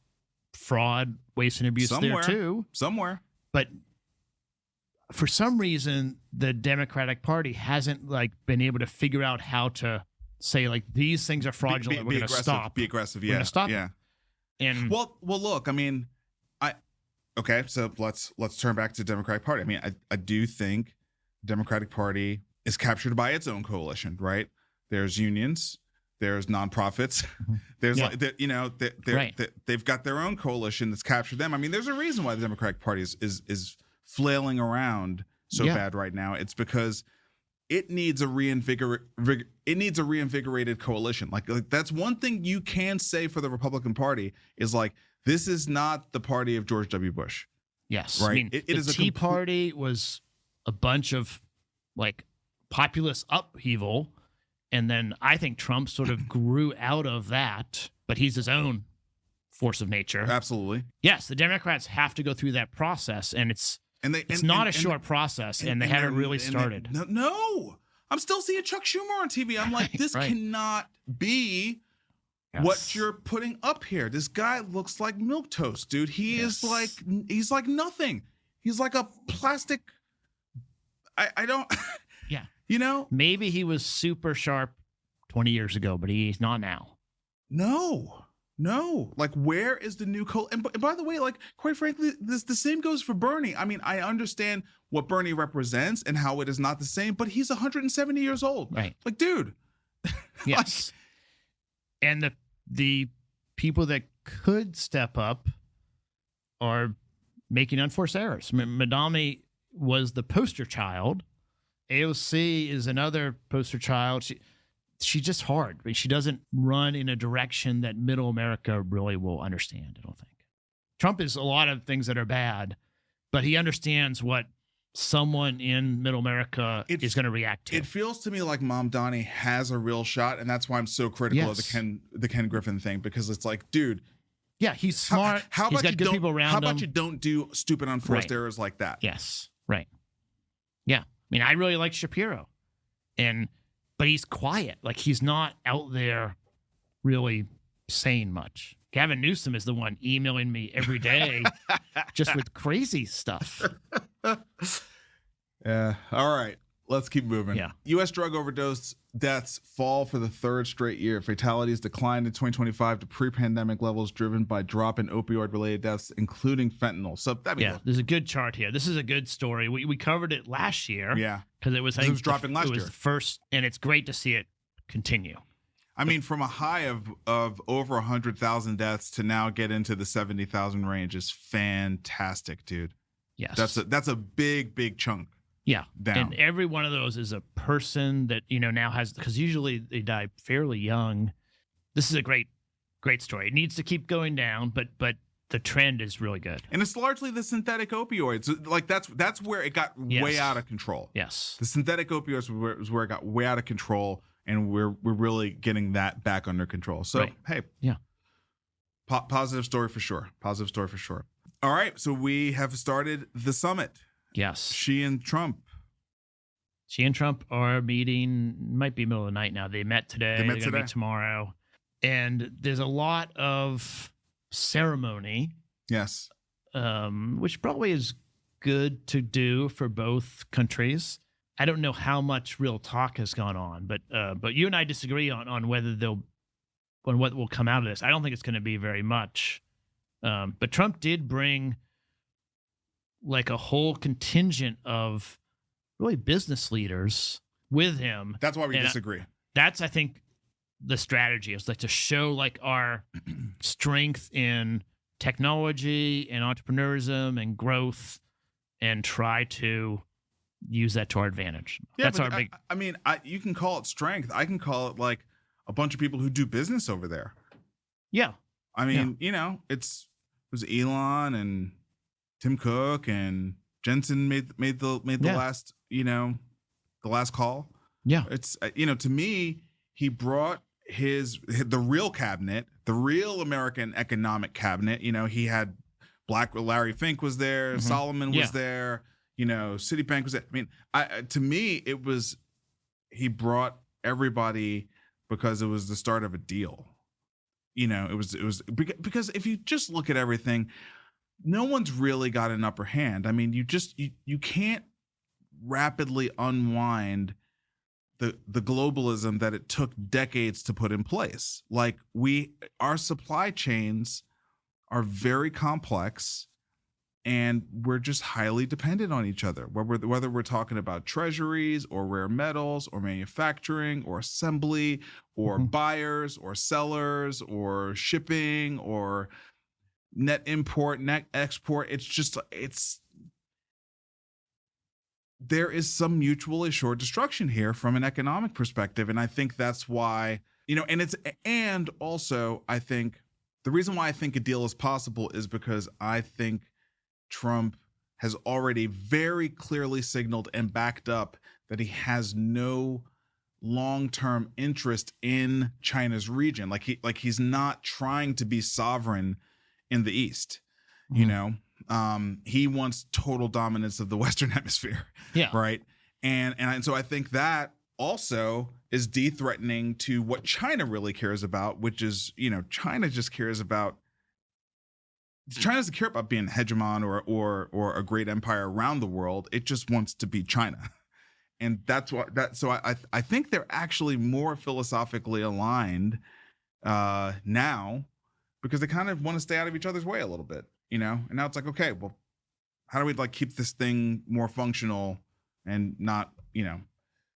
fraud, waste, and abuse there too. Somewhere. But for some reason, the Democratic Party hasn't been able to figure out how to say these things are fraudulent. We're going to stop. Be aggressive. Yeah. We're going to stop. Yeah. And well, look. I mean, okay. So let's turn back to the Democratic Party. I mean, I do think Democratic Party is captured by its own coalition, right? There's unions. There's nonprofits. There's they've got their own coalition that's captured them. I mean, there's a reason why the Democratic Party is flailing around so bad right now. It's because it needs a reinvigorated coalition. Like that's one thing you can say for the Republican Party is this is not the party of George W. Bush. Yes, right. I mean, the Tea Party was a bunch of populist upheaval. And then I think Trump sort of grew out of that, but he's his own force of nature. Absolutely. Yes, the Democrats have to go through that process, and it's not a short process, and they haven't really started. No, I'm still seeing Chuck Schumer on TV. I'm like, this cannot be what you're putting up here. This guy looks like milquetoast, dude. He's like nothing. He's like a plastic. I don't. Yeah. Maybe he was super sharp 20 years ago, but he's not now. No. Where is the new and by the way, quite frankly, the same goes for Bernie. I mean, I understand what Bernie represents and how it is not the same, but he's 170 years old. Right. Dude. Yes. And the people that could step up are making unforced errors. Madame was the poster child. AOC is another poster child. She's just hard. I mean, she doesn't run in a direction that middle America really will understand, I don't think. Trump is a lot of things that are bad, but he understands what someone in middle America is going to react to. It feels to me like Mom Donnie has a real shot, and that's why I'm so critical of the Ken Griffin thing, because it's dude. Yeah, he's smart. He's got good people around him. How about you don't do stupid unforced errors like that? Yes, right. Yeah. I mean, I really like Shapiro, but he's quiet. He's not out there really saying much. Gavin Newsom is the one emailing me every day just with crazy stuff. Yeah. All right. Let's keep moving. Yeah. U.S. drug overdose deaths fall for the third straight year. Fatalities declined in 2025 to pre-pandemic levels, driven by drop in opioid-related deaths, including fentanyl. So there's a good chart here. This is a good story. We covered it last year. Yeah, because it was dropping last year. It was the first, and it's great to see it continue. I mean, from a high of over 100,000 deaths to now get into the 70,000 range is fantastic, dude. Yes, that's a big chunk. Yeah, down. And every one of those is a person that now has, because usually they die fairly young. This is a great story. It needs to keep going down, but the trend is really good. And it's largely the synthetic opioids. That's where it got way out of control. Yes, the synthetic opioids was where it got way out of control, and we're really getting that back under control. So hey, yeah, positive story for sure. Positive story for sure. All right, so we have started the summit. Yes. She and Trump are meeting, might be middle of the night now. They met today. They're going to meet tomorrow. And there's a lot of ceremony. Yes. Which probably is good to do for both countries. I don't know how much real talk has gone on, but you and I disagree on whether on what will come out of this. I don't think it's going to be very much. But Trump did bring like a whole contingent of really business leaders with him. That's why we disagree. That's, I think, the strategy is like to show like our strength in technology and entrepreneurism and growth and try to use that to our advantage. Yeah, that's but our big. I mean, you can call it strength. I can call it like a bunch of people who do business over there. Yeah. I mean, it was Elon and Tim Cook and Jensen made the last, the last call. Yeah. It's, to me, he brought the real cabinet, the real American economic cabinet. He had Larry Fink was there, Solomon was there, Citibank was there. I mean, to me, he brought everybody because it was the start of a deal. It was because if you just look at everything, no one's really got an upper hand. I mean, you can't rapidly unwind the globalism that it took decades to put in place. Like our supply chains are very complex and we're just highly dependent on each other, whether we're talking about treasuries or rare metals or manufacturing or assembly or buyers or sellers or shipping or net import, net export. There is some mutually assured destruction here from an economic perspective. And I think that's why, and also I think the reason why I think a deal is possible is because I think Trump has already very clearly signaled and backed up that he has no long-term interest in China's region. Like he's not trying to be sovereign in the East, he wants total dominance of the Western Hemisphere. Yeah. Right. And so I think that also is de-threatening to what China really cares about, which is, China doesn't care about being a hegemon or a great empire around the world. It just wants to be China. And so I think they're actually more philosophically aligned now because they kind of want to stay out of each other's way a little bit, and now it's like, okay, well, how do we keep this thing more functional and not,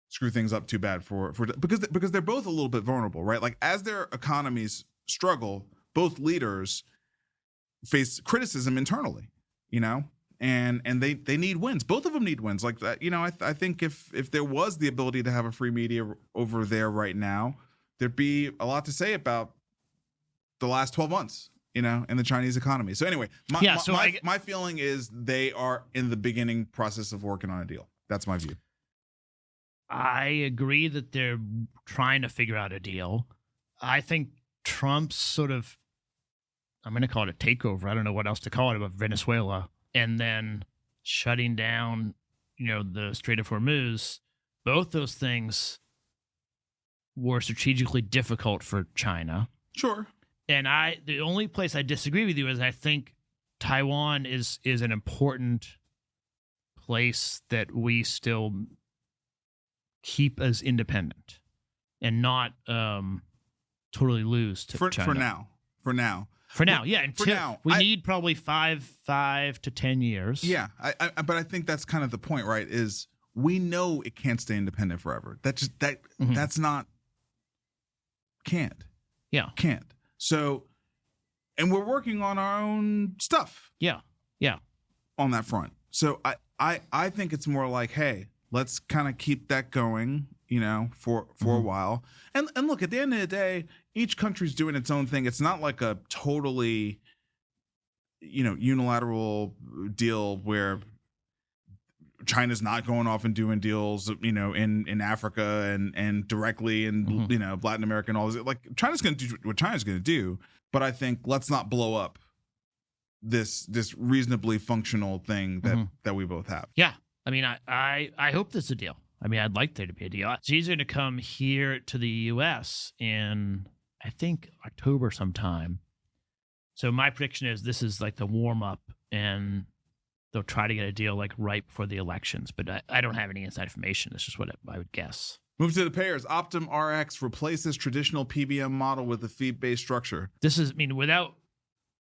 screw things up too bad because they're both a little bit vulnerable, right? Like as their economies struggle, both leaders face criticism internally, and they need wins. Both of them need wins. Like that, I think if there was the ability to have a free media over there right now, there'd be a lot to say about the last 12 months, in the Chinese economy. So anyway, my feeling is they are in the beginning process of working on a deal. That's my view. I agree that they're trying to figure out a deal. I think Trump's sort of, I'm going to call it a takeover. I don't know what else to call it about Venezuela. And then shutting down, the Strait of Hormuz. Both those things were strategically difficult for China. Sure. And the only place I disagree with you is I think Taiwan is an important place that we still keep as independent and not totally lose to China. For now. Yeah. We need probably five to 10 years. Yeah. But I think that's kind of the point, right? Is we know it can't stay independent forever. That's not, can't. Yeah. Can't. So, and we're working on our own stuff. Yeah. Yeah. On that front. So I think it's more like, hey, let's kind of keep that going, for a while. And look, at the end of the day, each country's doing its own thing. It's not like a totally, unilateral deal where China's not going off and doing deals, in Africa and directly in, Latin America and all this. Like China's going to do what China's going to do. But I think let's not blow up this reasonably functional thing that we both have. Yeah. I mean, I hope there's a deal. I mean, I'd like there to be a deal. She's going to come here to the U.S. in, I think, October sometime. So my prediction is this is like the warm up, and they'll try to get a deal like right before the elections. But I don't have any inside information. It's just what I would guess. Move to the payers. Optum Rx replaces traditional PBM model with a fee-based structure. This is, I mean, without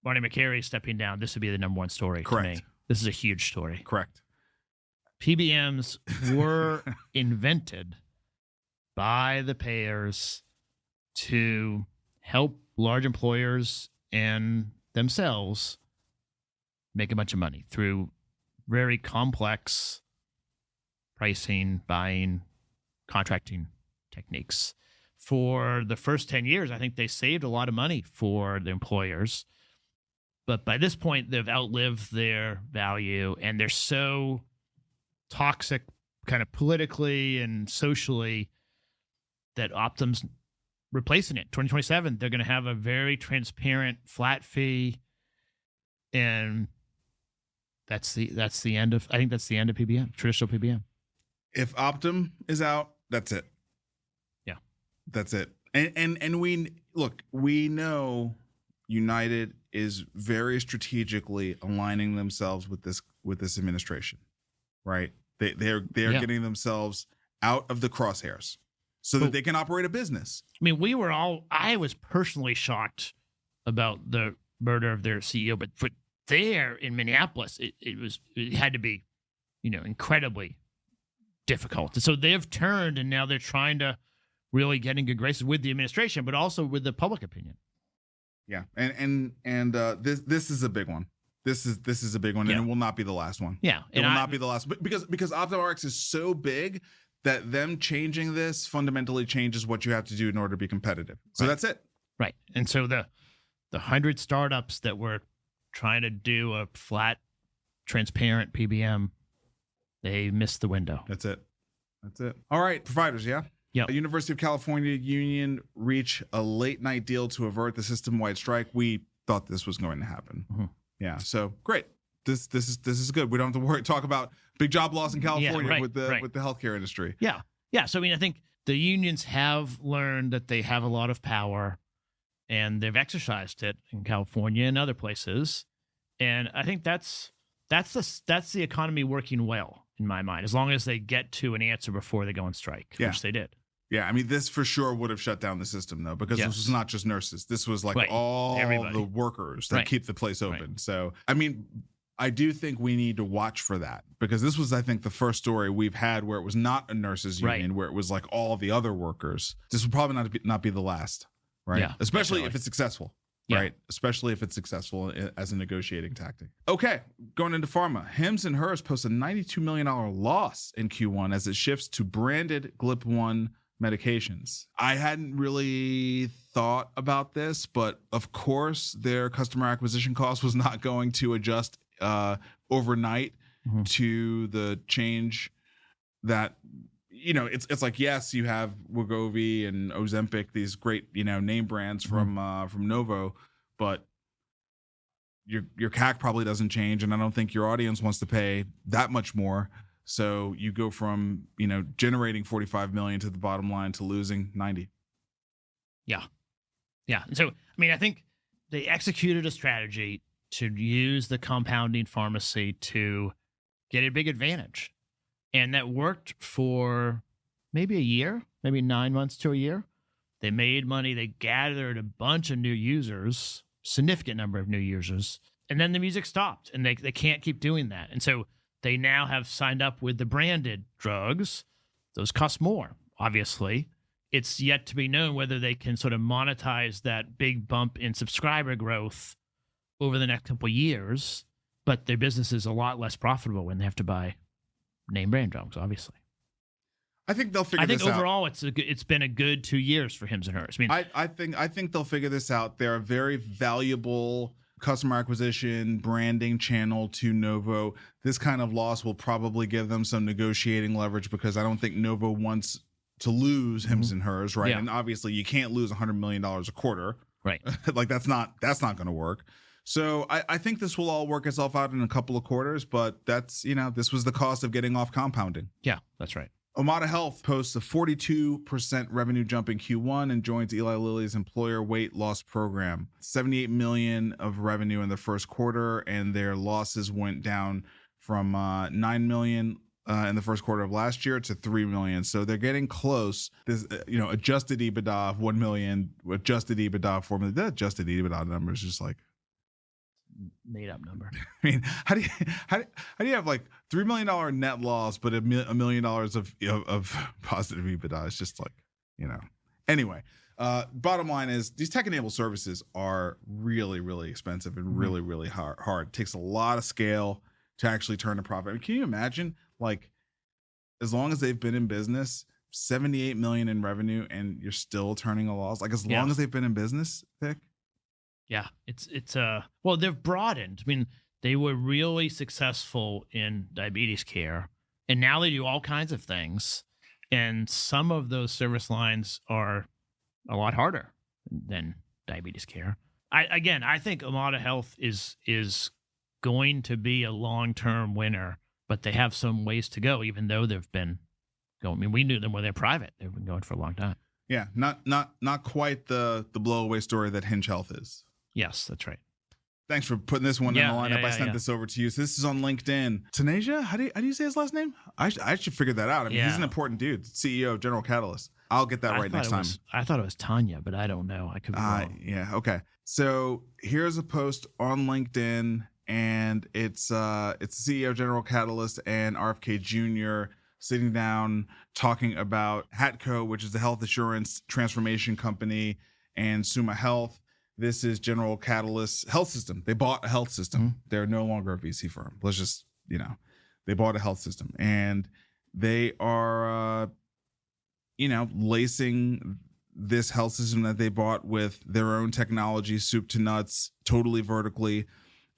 Marty Makary stepping down, this would be the number one story. Correct. To me. This is a huge story. Correct. PBMs were invented by the payers to help large employers and themselves make a bunch of money through very complex pricing, buying, contracting techniques. For the first 10 years, I think they saved a lot of money for the employers. But by this point, they've outlived their value, and they're so toxic kind of politically and socially that Optum's replacing it. 2027, they're going to have a very transparent flat fee, and that's the end of, I think that's the end of PBM, traditional PBM. If Optum is out, that's it. Yeah. That's it. And we know United is very strategically aligning themselves with this administration, right? They are getting themselves out of the crosshairs so that they can operate a business. I mean, I was personally shocked about the murder of their CEO, but for there in Minneapolis, it had to be, incredibly difficult. So they've turned, and now they're trying to really get in good graces with the administration, but also with the public opinion. Yeah, and this is a big one. This is a big one, and it will not be the last one. Yeah, it will not be the last, because Optum Rx is so big that them changing this fundamentally changes what you have to do in order to be competitive. So that's it. Right, and so the 100 startups that were trying to do a flat, transparent PBM, they missed the window. That's it. All right, providers, yeah? Yeah. University of California union reach a late night deal to avert the system-wide strike. We thought this was going to happen. Mm-hmm. Yeah, so great. This is good. We don't have to talk about big job loss in California with the healthcare industry. Yeah. Yeah. So I think the unions have learned that they have a lot of power, and they've exercised it in California and other places. And I think that's the economy working well in my mind, as long as they get to an answer before they go on strike, which they did. Yeah, I mean, this for sure would have shut down the system, though, because this was not just nurses. This was like all the workers that keep the place open. Right. So, I mean, I do think we need to watch for that, because this was, I think, the first story we've had where it was not a nurses union, where it was like all the other workers. This will probably not be the last, right? Yeah, especially if it's successful. Yeah. Right, especially if it's successful as a negotiating tactic. Okay, going into pharma, Hims and Hers post a $92 million loss in Q1 as it shifts to branded GLP-1 medications. I hadn't really thought about this, but of course their customer acquisition cost was not going to adjust overnight to the change that, it's like, yes, you have Wegovy and Ozempic, these great, name brands from Novo, but your CAC probably doesn't change, and I don't think your audience wants to pay that much more. So you go from, generating 45 million to the bottom line to losing 90. Yeah. Yeah. And so, I mean, I think they executed a strategy to use the compounding pharmacy to get a big advantage. And that worked for maybe a year, maybe 9 months to a year. They made money. They gathered a bunch of new users, significant number of new users. And then the music stopped, and they can't keep doing that. And so they now have signed up with the branded drugs. Those cost more, obviously. It's yet to be known whether they can sort of monetize that big bump in subscriber growth over the next couple of years. But their business is a lot less profitable when they have to buy name brand drugs, obviously. I think they'll figure this out. I think overall it's been a good 2 years for Hims and Hers. I think they'll figure this out. They're a very valuable customer acquisition branding channel to Novo. This kind of loss will probably give them some negotiating leverage, because I don't think Novo wants to lose Hims and Hers, right? Yeah. And obviously you can't lose $100 million a quarter. Right. Like that's not going to work. So I think this will all work itself out in a couple of quarters, but that's, this was the cost of getting off compounding. Yeah, that's right. Omada Health posts a 42% revenue jump in Q1 and joins Eli Lilly's employer weight loss program. $78 million of revenue in the first quarter, and their losses went down from 9 million in the first quarter of last year to 3 million. So they're getting close. This, adjusted EBITDA of 1 million, adjusted EBITDA of 4 million. That adjusted EBITDA number is just like made up number. I mean, how do you have like $3 million net loss, but $1 million of positive EBITDA? It's just like, Anyway, bottom line is these tech-enabled services are really, really expensive and really, really hard. It takes a lot of scale to actually turn a profit. I mean, can you imagine, like, as long as they've been in business, 78 million in revenue, and you're still turning a loss? Like, as long as they've been in business, Vic? Yeah, it's well, they've broadened. I mean, they were really successful in diabetes care, and now they do all kinds of things. And some of those service lines are a lot harder than diabetes care. I think Omada Health is going to be a long-term winner, but they have some ways to go, even though they've been going. I mean, we knew them when they're private. They've been going for a long time. Yeah, not quite the blowaway story that Hinge Health is. Yes, that's right. Thanks for putting this one in the lineup. I sent this over to you. So this is on LinkedIn. Taneja, how do you say his last name? I should figure that out. I mean, he's an important dude. CEO of General Catalyst. I'll get that right next time. I thought it was Tanya, but I don't know. I could be wrong. Yeah. Okay. So here's a post on LinkedIn, and it's the CEO of General Catalyst and RFK Jr. sitting down talking about Hatco, which is the health assurance transformation company, and Summa Health. This is General Catalyst's health system. They bought a health system. Mm-hmm. They're no longer a VC firm. Let's just, they bought a health system, and they are, lacing this health system that they bought with their own technology, soup to nuts, totally vertically,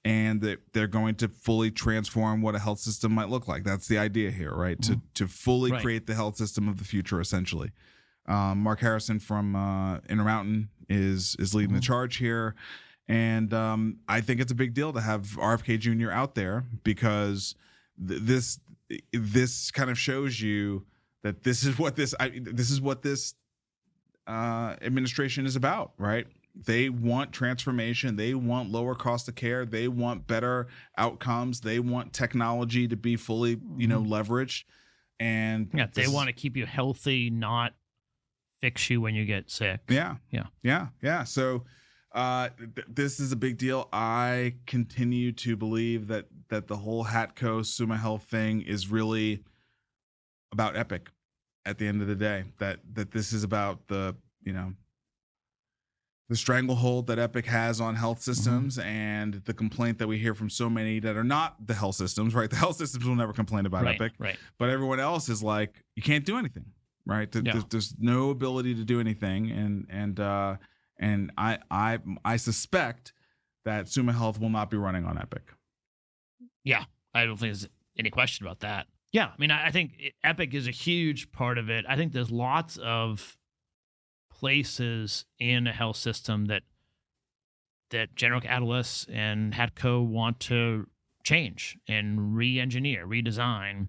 and that they're going to fully transform what a health system might look like. That's the idea here, right? Mm-hmm. To fully create the health system of the future, essentially. Mark Harrison from Intermountain is leading the charge here, and I think it's a big deal to have RFK Jr. out there, because this kind of shows you that this is what this administration is about, right? They want transformation. They want lower cost of care. They want better outcomes. They want technology to be fully, leveraged, and they want to keep you healthy, not fix you when you get sick. Yeah. So this is a big deal. I continue to believe that the whole Hatco Summa Health thing is really about Epic at the end of the day. That this is about the stranglehold that Epic has on health systems, and the complaint that we hear from so many that are not the health systems, right? The health systems will never complain about Epic, right? But everyone else is like, you can't do anything. Right, there's no ability to do anything, and I suspect that Summa Health will not be running on Epic. Yeah, I don't think there's any question about that. Yeah, I mean, I think Epic is a huge part of it. I think there's lots of places in a health system that General Catalyst and Hatco want to change and re-engineer, redesign.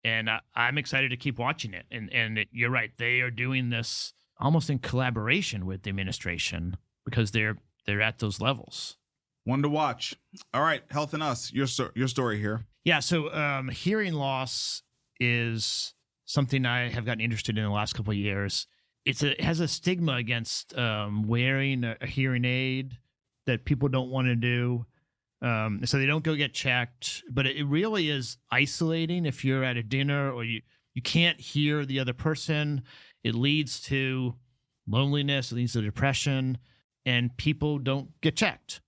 And I'm excited to keep watching it. And you're right, they are doing this almost in collaboration with the administration, because they're at those levels. One to watch. All right, Health and Us, your story here. Yeah, so hearing loss is something I have gotten interested in the last couple of years. It has a stigma against wearing a hearing aid that people don't want to do. So they don't go get checked, but it really is isolating. If you're at a dinner or you can't hear the other person, it leads to loneliness, it leads to depression, and people don't get checked.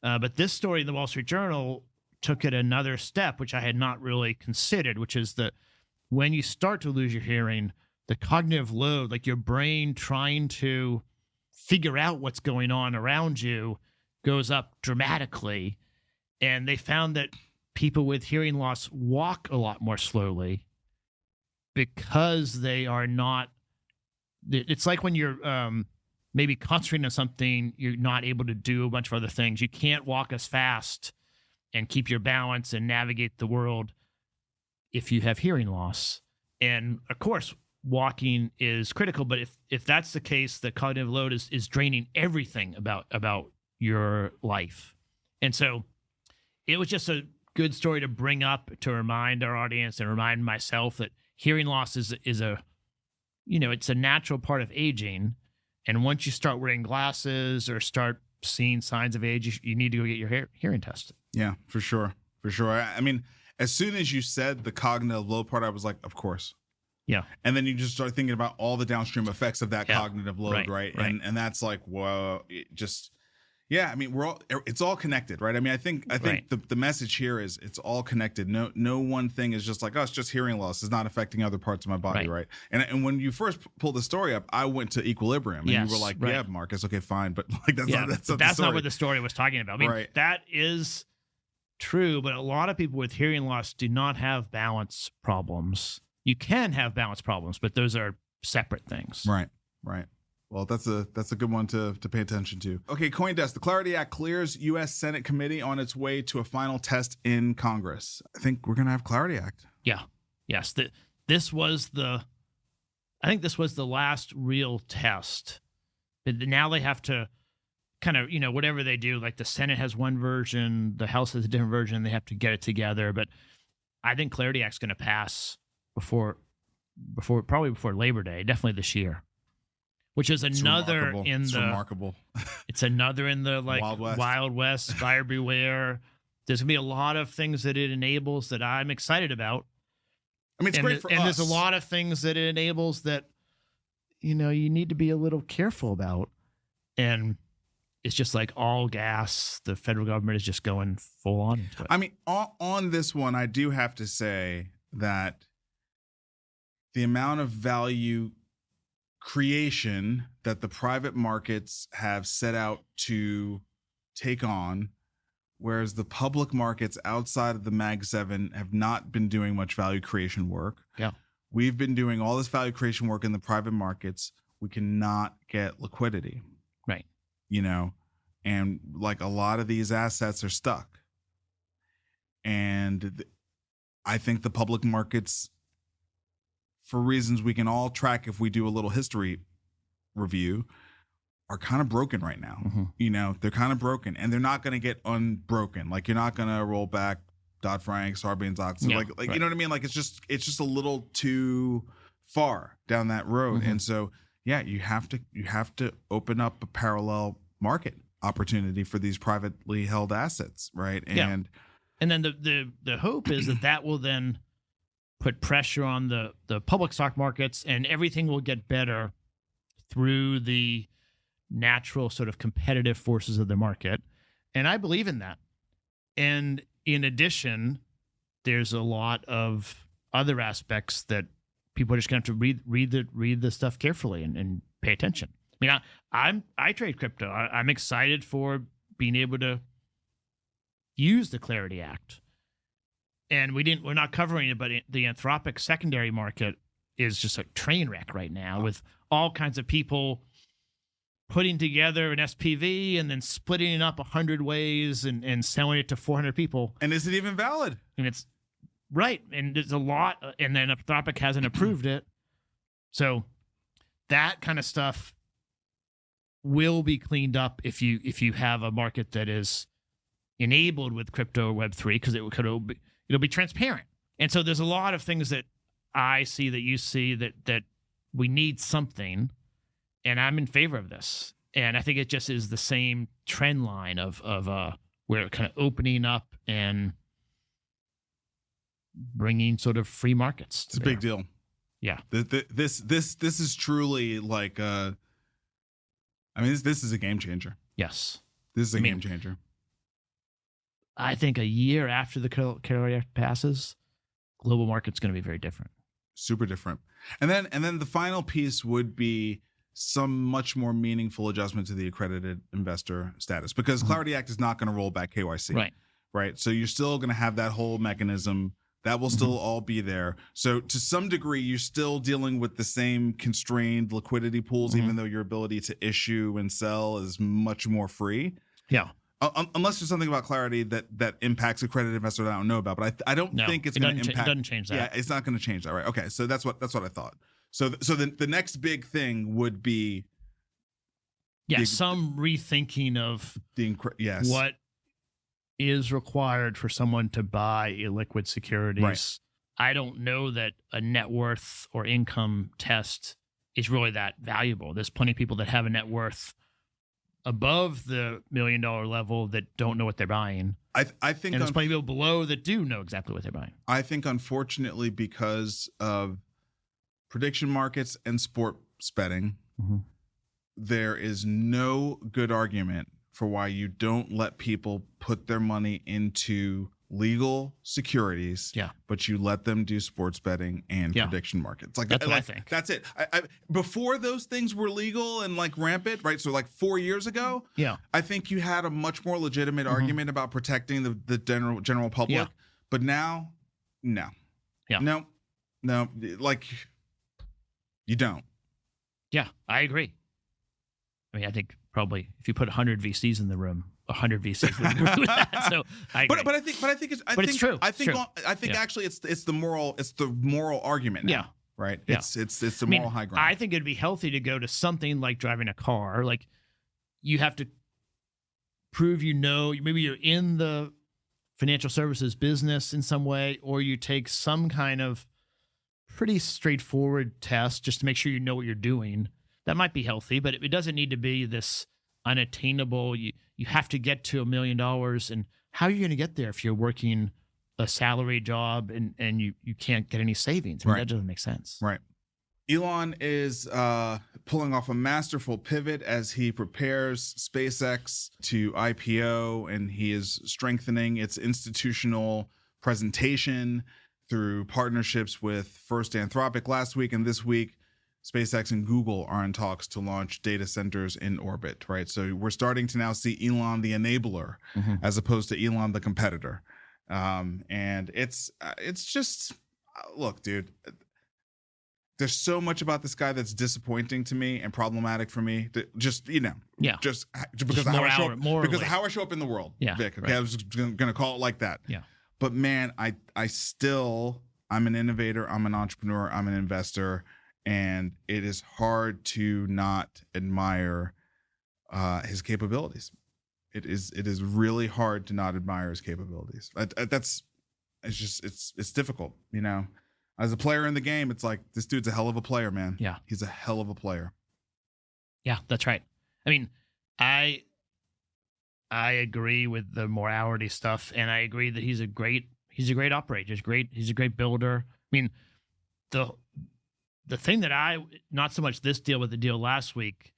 But this story in the Wall Street Journal took it another step, which I had not really considered, which is that when you start to lose your hearing, the cognitive load, like your brain trying to figure out what's going on around you, goes up dramatically. And they found that people with hearing loss walk a lot more slowly because they are not. It's like when you're maybe concentrating on something, you're not able to do a bunch of other things. You can't walk as fast and keep your balance and navigate the world if you have hearing loss. And of course, walking is critical. But if that's the case, the cognitive load is draining everything about your life. And so it was just a good story to bring up to remind our audience and remind myself that hearing loss is a, it's a natural part of aging. And once you start wearing glasses or start seeing signs of age, you need to go get your hearing tested. Yeah, for sure. For sure. I mean, as soon as you said the cognitive load part, I was like, of course. Yeah. And then you just start thinking about all the downstream effects of that cognitive load, right? And that's like, whoa, I mean, it's all connected, right? I mean, I think the message here is it's all connected. No one thing is just like, it's just hearing loss is not affecting other parts of my body, right? And when you first pulled the story up, I went to equilibrium, and you were like, yeah, Marcus, okay, fine, but like that's not what the story was talking about. I mean, that is true, but a lot of people with hearing loss do not have balance problems. You can have balance problems, but those are separate things. Right. Well, that's a good one to pay attention to. Okay, CoinDesk. The Clarity Act clears U.S. Senate committee on its way to a final test in Congress. I think we're going to have Clarity Act. Yeah. Yes. This was the last real test. But now they have to kind of, whatever they do, like the Senate has one version, the House has a different version, they have to get it together. But I think Clarity Act's going to pass before Labor Day, definitely this year. Which is another remarkable. It's another in the like Wild West, buyer beware. There's gonna be a lot of things that it enables that I'm excited about. I mean, it's great for us. And there's a lot of things that it enables that, you need to be a little careful about. And it's just like all gas. The federal government is just going full on into it. I mean, on this one, I do have to say that the amount of value creation that the private markets have set out to take on, whereas the public markets outside of the Mag 7 have not been doing much value creation work. Yeah. We've been doing all this value creation work in the private markets. We cannot get liquidity. Right. And like a lot of these assets are stuck. And I think the public markets, for reasons we can all track if we do a little history review, are kind of broken right now. Mm-hmm. They're kind of broken, and they're not going to get unbroken. Like, you're not going to roll back Dodd-Frank, Sarbanes-Oxley. Yeah, like right. You know what I mean? Like, it's just a little too far down that road. Mm-hmm. And so, yeah, you have to open up a parallel market opportunity for these privately held assets, right? And then the hope is that will then put pressure on the public stock markets, and everything will get better through the natural sort of competitive forces of the market. And I believe in that. And in addition, there's a lot of other aspects that people are just going to have to read the stuff carefully and pay attention. I mean, I trade crypto. I'm excited for being able to use the Clarity Act. And we're not covering it, but the Anthropic secondary market is just a train wreck right now, with all kinds of people putting together an SPV and then splitting it up 100 ways and selling it to 400 people. And is it even valid? And it's right. And there's a lot. And then Anthropic hasn't approved it. So that kind of stuff will be cleaned up if you have a market that is enabled with crypto or Web3, because it'll be transparent. And so there's a lot of things that I see that you see that we need something, and I'm in favor of this. And I think it just is the same trend line of where kind of opening up and bringing sort of free markets. It's a big deal. Yeah. This is truly like this is a game changer. Yes. This is a game changer. I think a year after the Clarity Act passes, global market's going to be very different. Super different. And then the final piece would be some much more meaningful adjustment to the accredited investor status, because Clarity Act is not going to roll back KYC. Right. So you're still going to have that whole mechanism. That will still all be there. So to some degree, you're still dealing with the same constrained liquidity pools, even though your ability to issue and sell is much more free. Yeah. Unless there's something about Clarity that impacts accredited investors that I don't know about, but I don't think it's going to impact. It doesn't change that. Yeah, it's not going to change that, right? Okay, so that's what I thought. So the next big thing would be some rethinking of what is required for someone to buy illiquid securities. Right. I don't know that a net worth or income test is really that valuable. There's plenty of people that have a net worth above the $1 million level that don't know what they're buying. I think, and there's plenty of people below that do know exactly what they're buying. I think, unfortunately, because of prediction markets and sports betting, there is no good argument for why you don't let people put their money into legal securities, but you let them do sports betting and prediction markets. Like that's what I think. That's it. Before those things were legal and like rampant, right? So like 4 years ago, I think you had a much more legitimate argument about protecting the general public. But now, no, like you don't. Yeah, I agree. I mean, I think probably if you put 100 VCs in the room, 100 VCs would agree with that. So I agree. But I think it's true. I think actually it's the moral argument now. Right. It's the moral high ground. I think it'd be healthy to go to something like driving a car. Like you have to prove maybe you're in the financial services business in some way, or you take some kind of pretty straightforward test just to make sure you know what you're doing. That might be healthy, but it doesn't need to be this unattainable. You have to get to $1 million, and how are you going to get there if you're working a salary job and you can't get any savings? I mean, that doesn't make sense. Right. Elon is pulling off a masterful pivot as he prepares SpaceX to IPO, and he is strengthening its institutional presentation through partnerships with first Anthropic last week, and this week SpaceX and Google are in talks to launch data centers in orbit, right? So we're starting to now see Elon the enabler as opposed to Elon the competitor. And it's just, look, dude, there's so much about this guy that's disappointing to me and problematic for me. Just because of how I show up in the world, Vic. Okay, I was going to call it like that. Yeah. But man, I'm an innovator. I'm an entrepreneur. I'm an investor. And it is hard to not admire his capabilities. It is really hard to not admire his capabilities. It's difficult, you know. As a player in the game, it's like, this dude's a hell of a player, man. Yeah, he's a hell of a player. Yeah, that's right. I mean, I agree with the morality stuff, and I agree that he's a great operator. He's a great builder. I mean, the thing that not so much this deal, but the deal last week,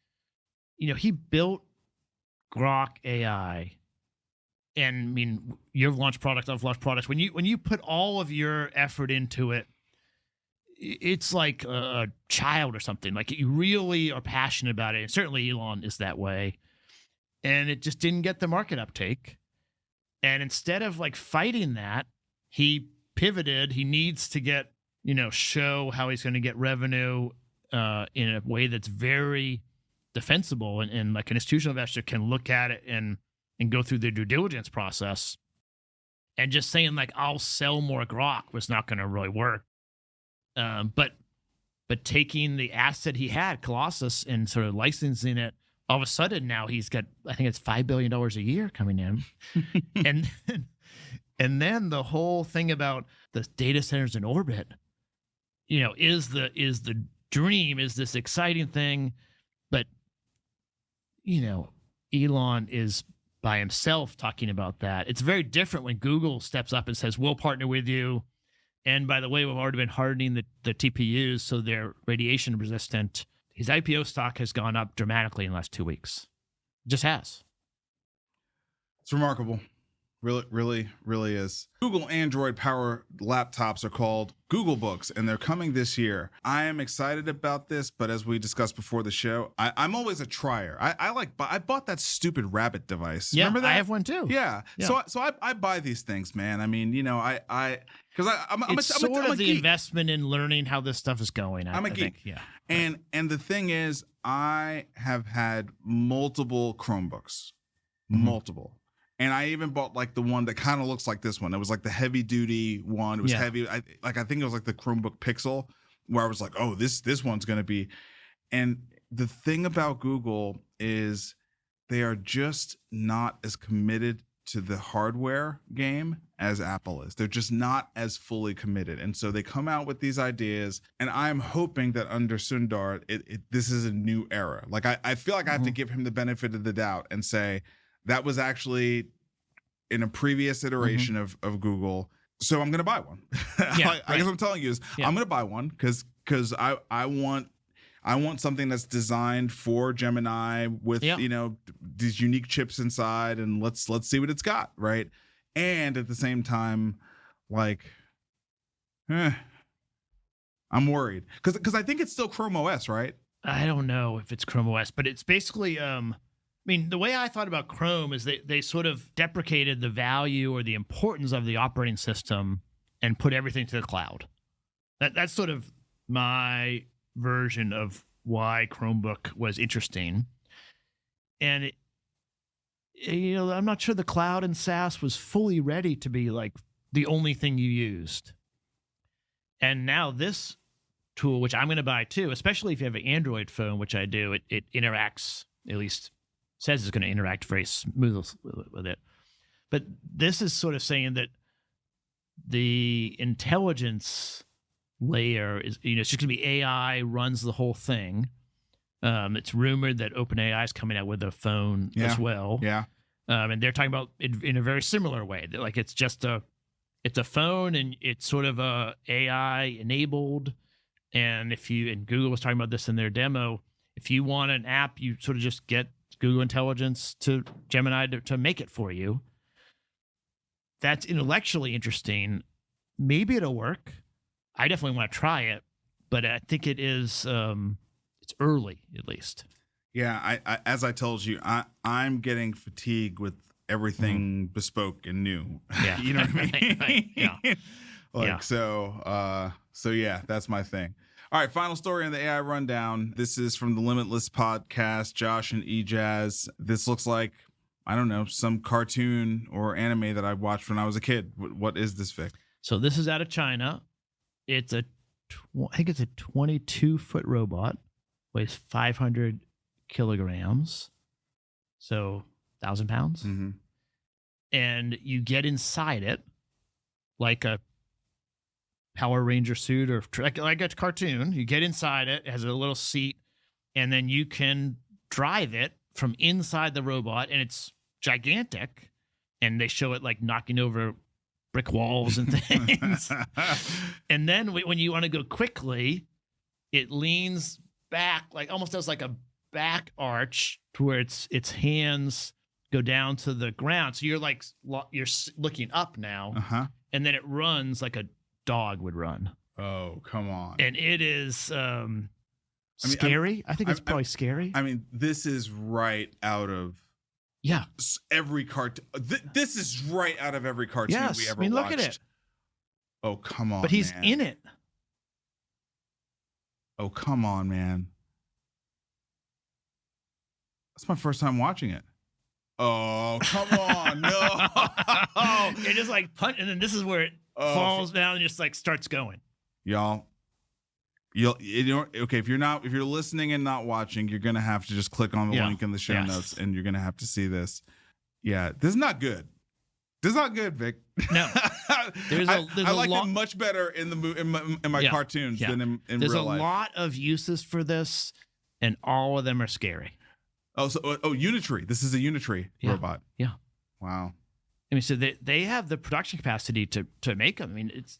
you know, he built Grok AI. And I mean, you've launched products, I've launched products. When you put all of your effort into it, it's like a child or something. Like you really are passionate about it. And certainly Elon is that way. And it just didn't get the market uptake. And instead of like fighting that, he pivoted. He needs to show how he's going to get revenue in a way that's very defensible. And like an institutional investor can look at it and go through the due diligence process. And just saying like, I'll sell more Grok was not going to really work. But taking the asset he had, Colossus, and sort of licensing it, all of a sudden now he's got, I think it's $5 billion a year coming in. and then the whole thing about the data centers in orbit, you know, is the dream, is this exciting thing. But, you know, Elon is by himself talking about that. It's very different when Google steps up and says, we'll partner with you. And by the way, we've already been hardening the TPUs so they're radiation resistant. His IPO stock has gone up dramatically in the last 2 weeks. It just has. It's remarkable. Really is. Google Android power laptops are called Google Books, and they're coming this year. I am excited about this, but as we discussed before the show, I'm always a trier. I bought that stupid rabbit device. Yeah, remember that? I have one too. Yeah. So I buy these things, man. I mean, you know, I'm the investment in learning how this stuff is going. I'm a geek. Think. Yeah. And the thing is, I have had multiple Chromebooks, multiple. And I even bought like the one that kind of looks like this one. It was like the heavy duty one. It was heavy. I think it was like the Chromebook Pixel, where I was like, oh, this one's going to be. And the thing about Google is they are just not as committed to the hardware game as Apple is. They're just not as fully committed. And so they come out with these ideas, and I'm hoping that under Sundar, this is a new era. Like I feel like I have to give him the benefit of the doubt and say that was actually in a previous iteration of Google. So I'm going to buy one. Yeah, I guess what I'm telling you is I'm going to buy one because I want something that's designed for Gemini with these unique chips inside, and let's see what it's got, right? And at the same time, like, I'm worried because I think it's still Chrome OS, right? I don't know if it's Chrome OS, but it's basically the way I thought about Chrome is they sort of deprecated the value or the importance of the operating system and put everything to the cloud. That's sort of my version of why Chromebook was interesting. And I'm not sure the cloud and SaaS was fully ready to be like the only thing you used. And now this tool, which I'm going to buy too, especially if you have an Android phone, which I do, it interacts, at least says it's going to interact very smoothly with it. But this is sort of saying that the intelligence layer is, it's just going to be AI runs the whole thing. It's rumored that OpenAI is coming out with a phone as well. Yeah. And they're talking about it in a very similar way. Like it's a phone and it's sort of a AI enabled. And Google was talking about this in their demo, if you want an app, you sort of just get Google Intelligence to Gemini to make it for you. That's intellectually interesting. Maybe it'll work. I definitely want to try it, but I think it is, it's early at least. Yeah, I as I told you, I'm getting fatigued with everything bespoke and new. Yeah. You know what I mean? Right. Yeah. So yeah, that's my thing. All right, final story on the AI rundown. This is from the Limitless podcast, Josh and Ejaz. This looks like, I don't know, some cartoon or anime that I watched when I was a kid. What is this, Vic? So this is out of China. It's I think it's a 22-foot robot, weighs 500 kilograms, so 1,000 pounds. Mm-hmm. And you get inside it like a Power Ranger suit or like a cartoon. You get inside it, has a little seat, and then you can drive it from inside the robot, and it's gigantic. And they show it like knocking over brick walls and things. And then when you want to go quickly, it leans back, like almost does like a back arch to where its hands go down to the ground. So you're looking up now, and then it runs like a dog would run. Oh, come on. And it is scary. I think it's probably scary. I mean, this is right out of every cartoon. This is right out of every cartoon we ever watched. Look at it. Oh, come on, but he's man. in it. Oh, come on, man. That's my first time watching it. Oh, come on. No. You're just like punch, and then this is where it falls down and just like starts going. Y'all, okay, if you're listening and not watching, you're gonna have to just click on the link in the show notes, and you're gonna have to see this. Yeah, this is not good. This is not good, Vic. No, I like it much better in my cartoons than in there's real life. There's a lot of uses for this, and all of them are scary. Oh, Unitree. This is a Unitree robot. Yeah. Wow. I mean, so they have the production capacity to make them. I mean, it's.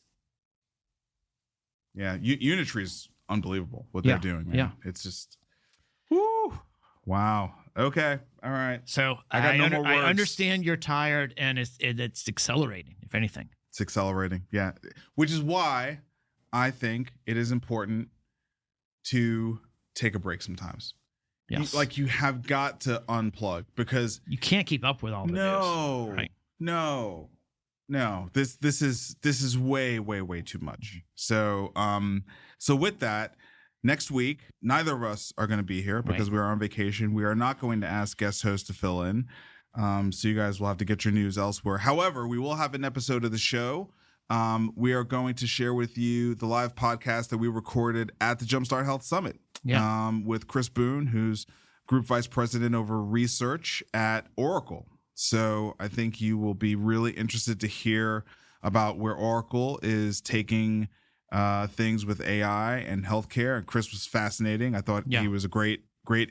Yeah, Unitree is unbelievable what they're doing, man. Yeah. It's just, whoo, wow. Okay, all right. So I understand you're tired, and it's accelerating, if anything. It's accelerating, yeah. Which is why I think it is important to take a break sometimes. Yes. You have got to unplug because you can't keep up with all the news. Right? No. This is way too much. So with that, next week neither of us are going to be here because we are on vacation. We are not going to ask guest hosts to fill in. So you guys will have to get your news elsewhere. However, we will have an episode of the show. We are going to share with you the live podcast that we recorded at the Jumpstart Health Summit. With Chris Boone, who's Group Vice President over Research at Oracle. So I think you will be really interested to hear about where Oracle is taking things with AI and healthcare. And Chris was fascinating. I thought he was a great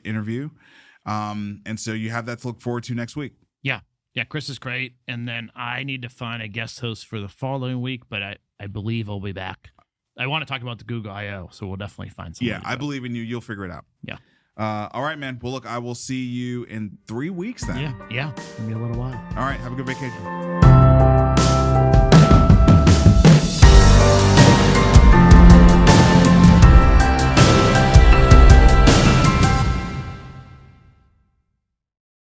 interview. And so you have that to look forward to next week. Yeah, Chris is great. And then I need to find a guest host for the following week, but I believe I'll be back. I want to talk about the Google I.O., so we'll definitely find something. Yeah, I believe in you. You'll figure it out. Yeah. All right, man. Well, look, I will see you in 3 weeks then. Yeah. It'll be a little while. All right. Have a good vacation.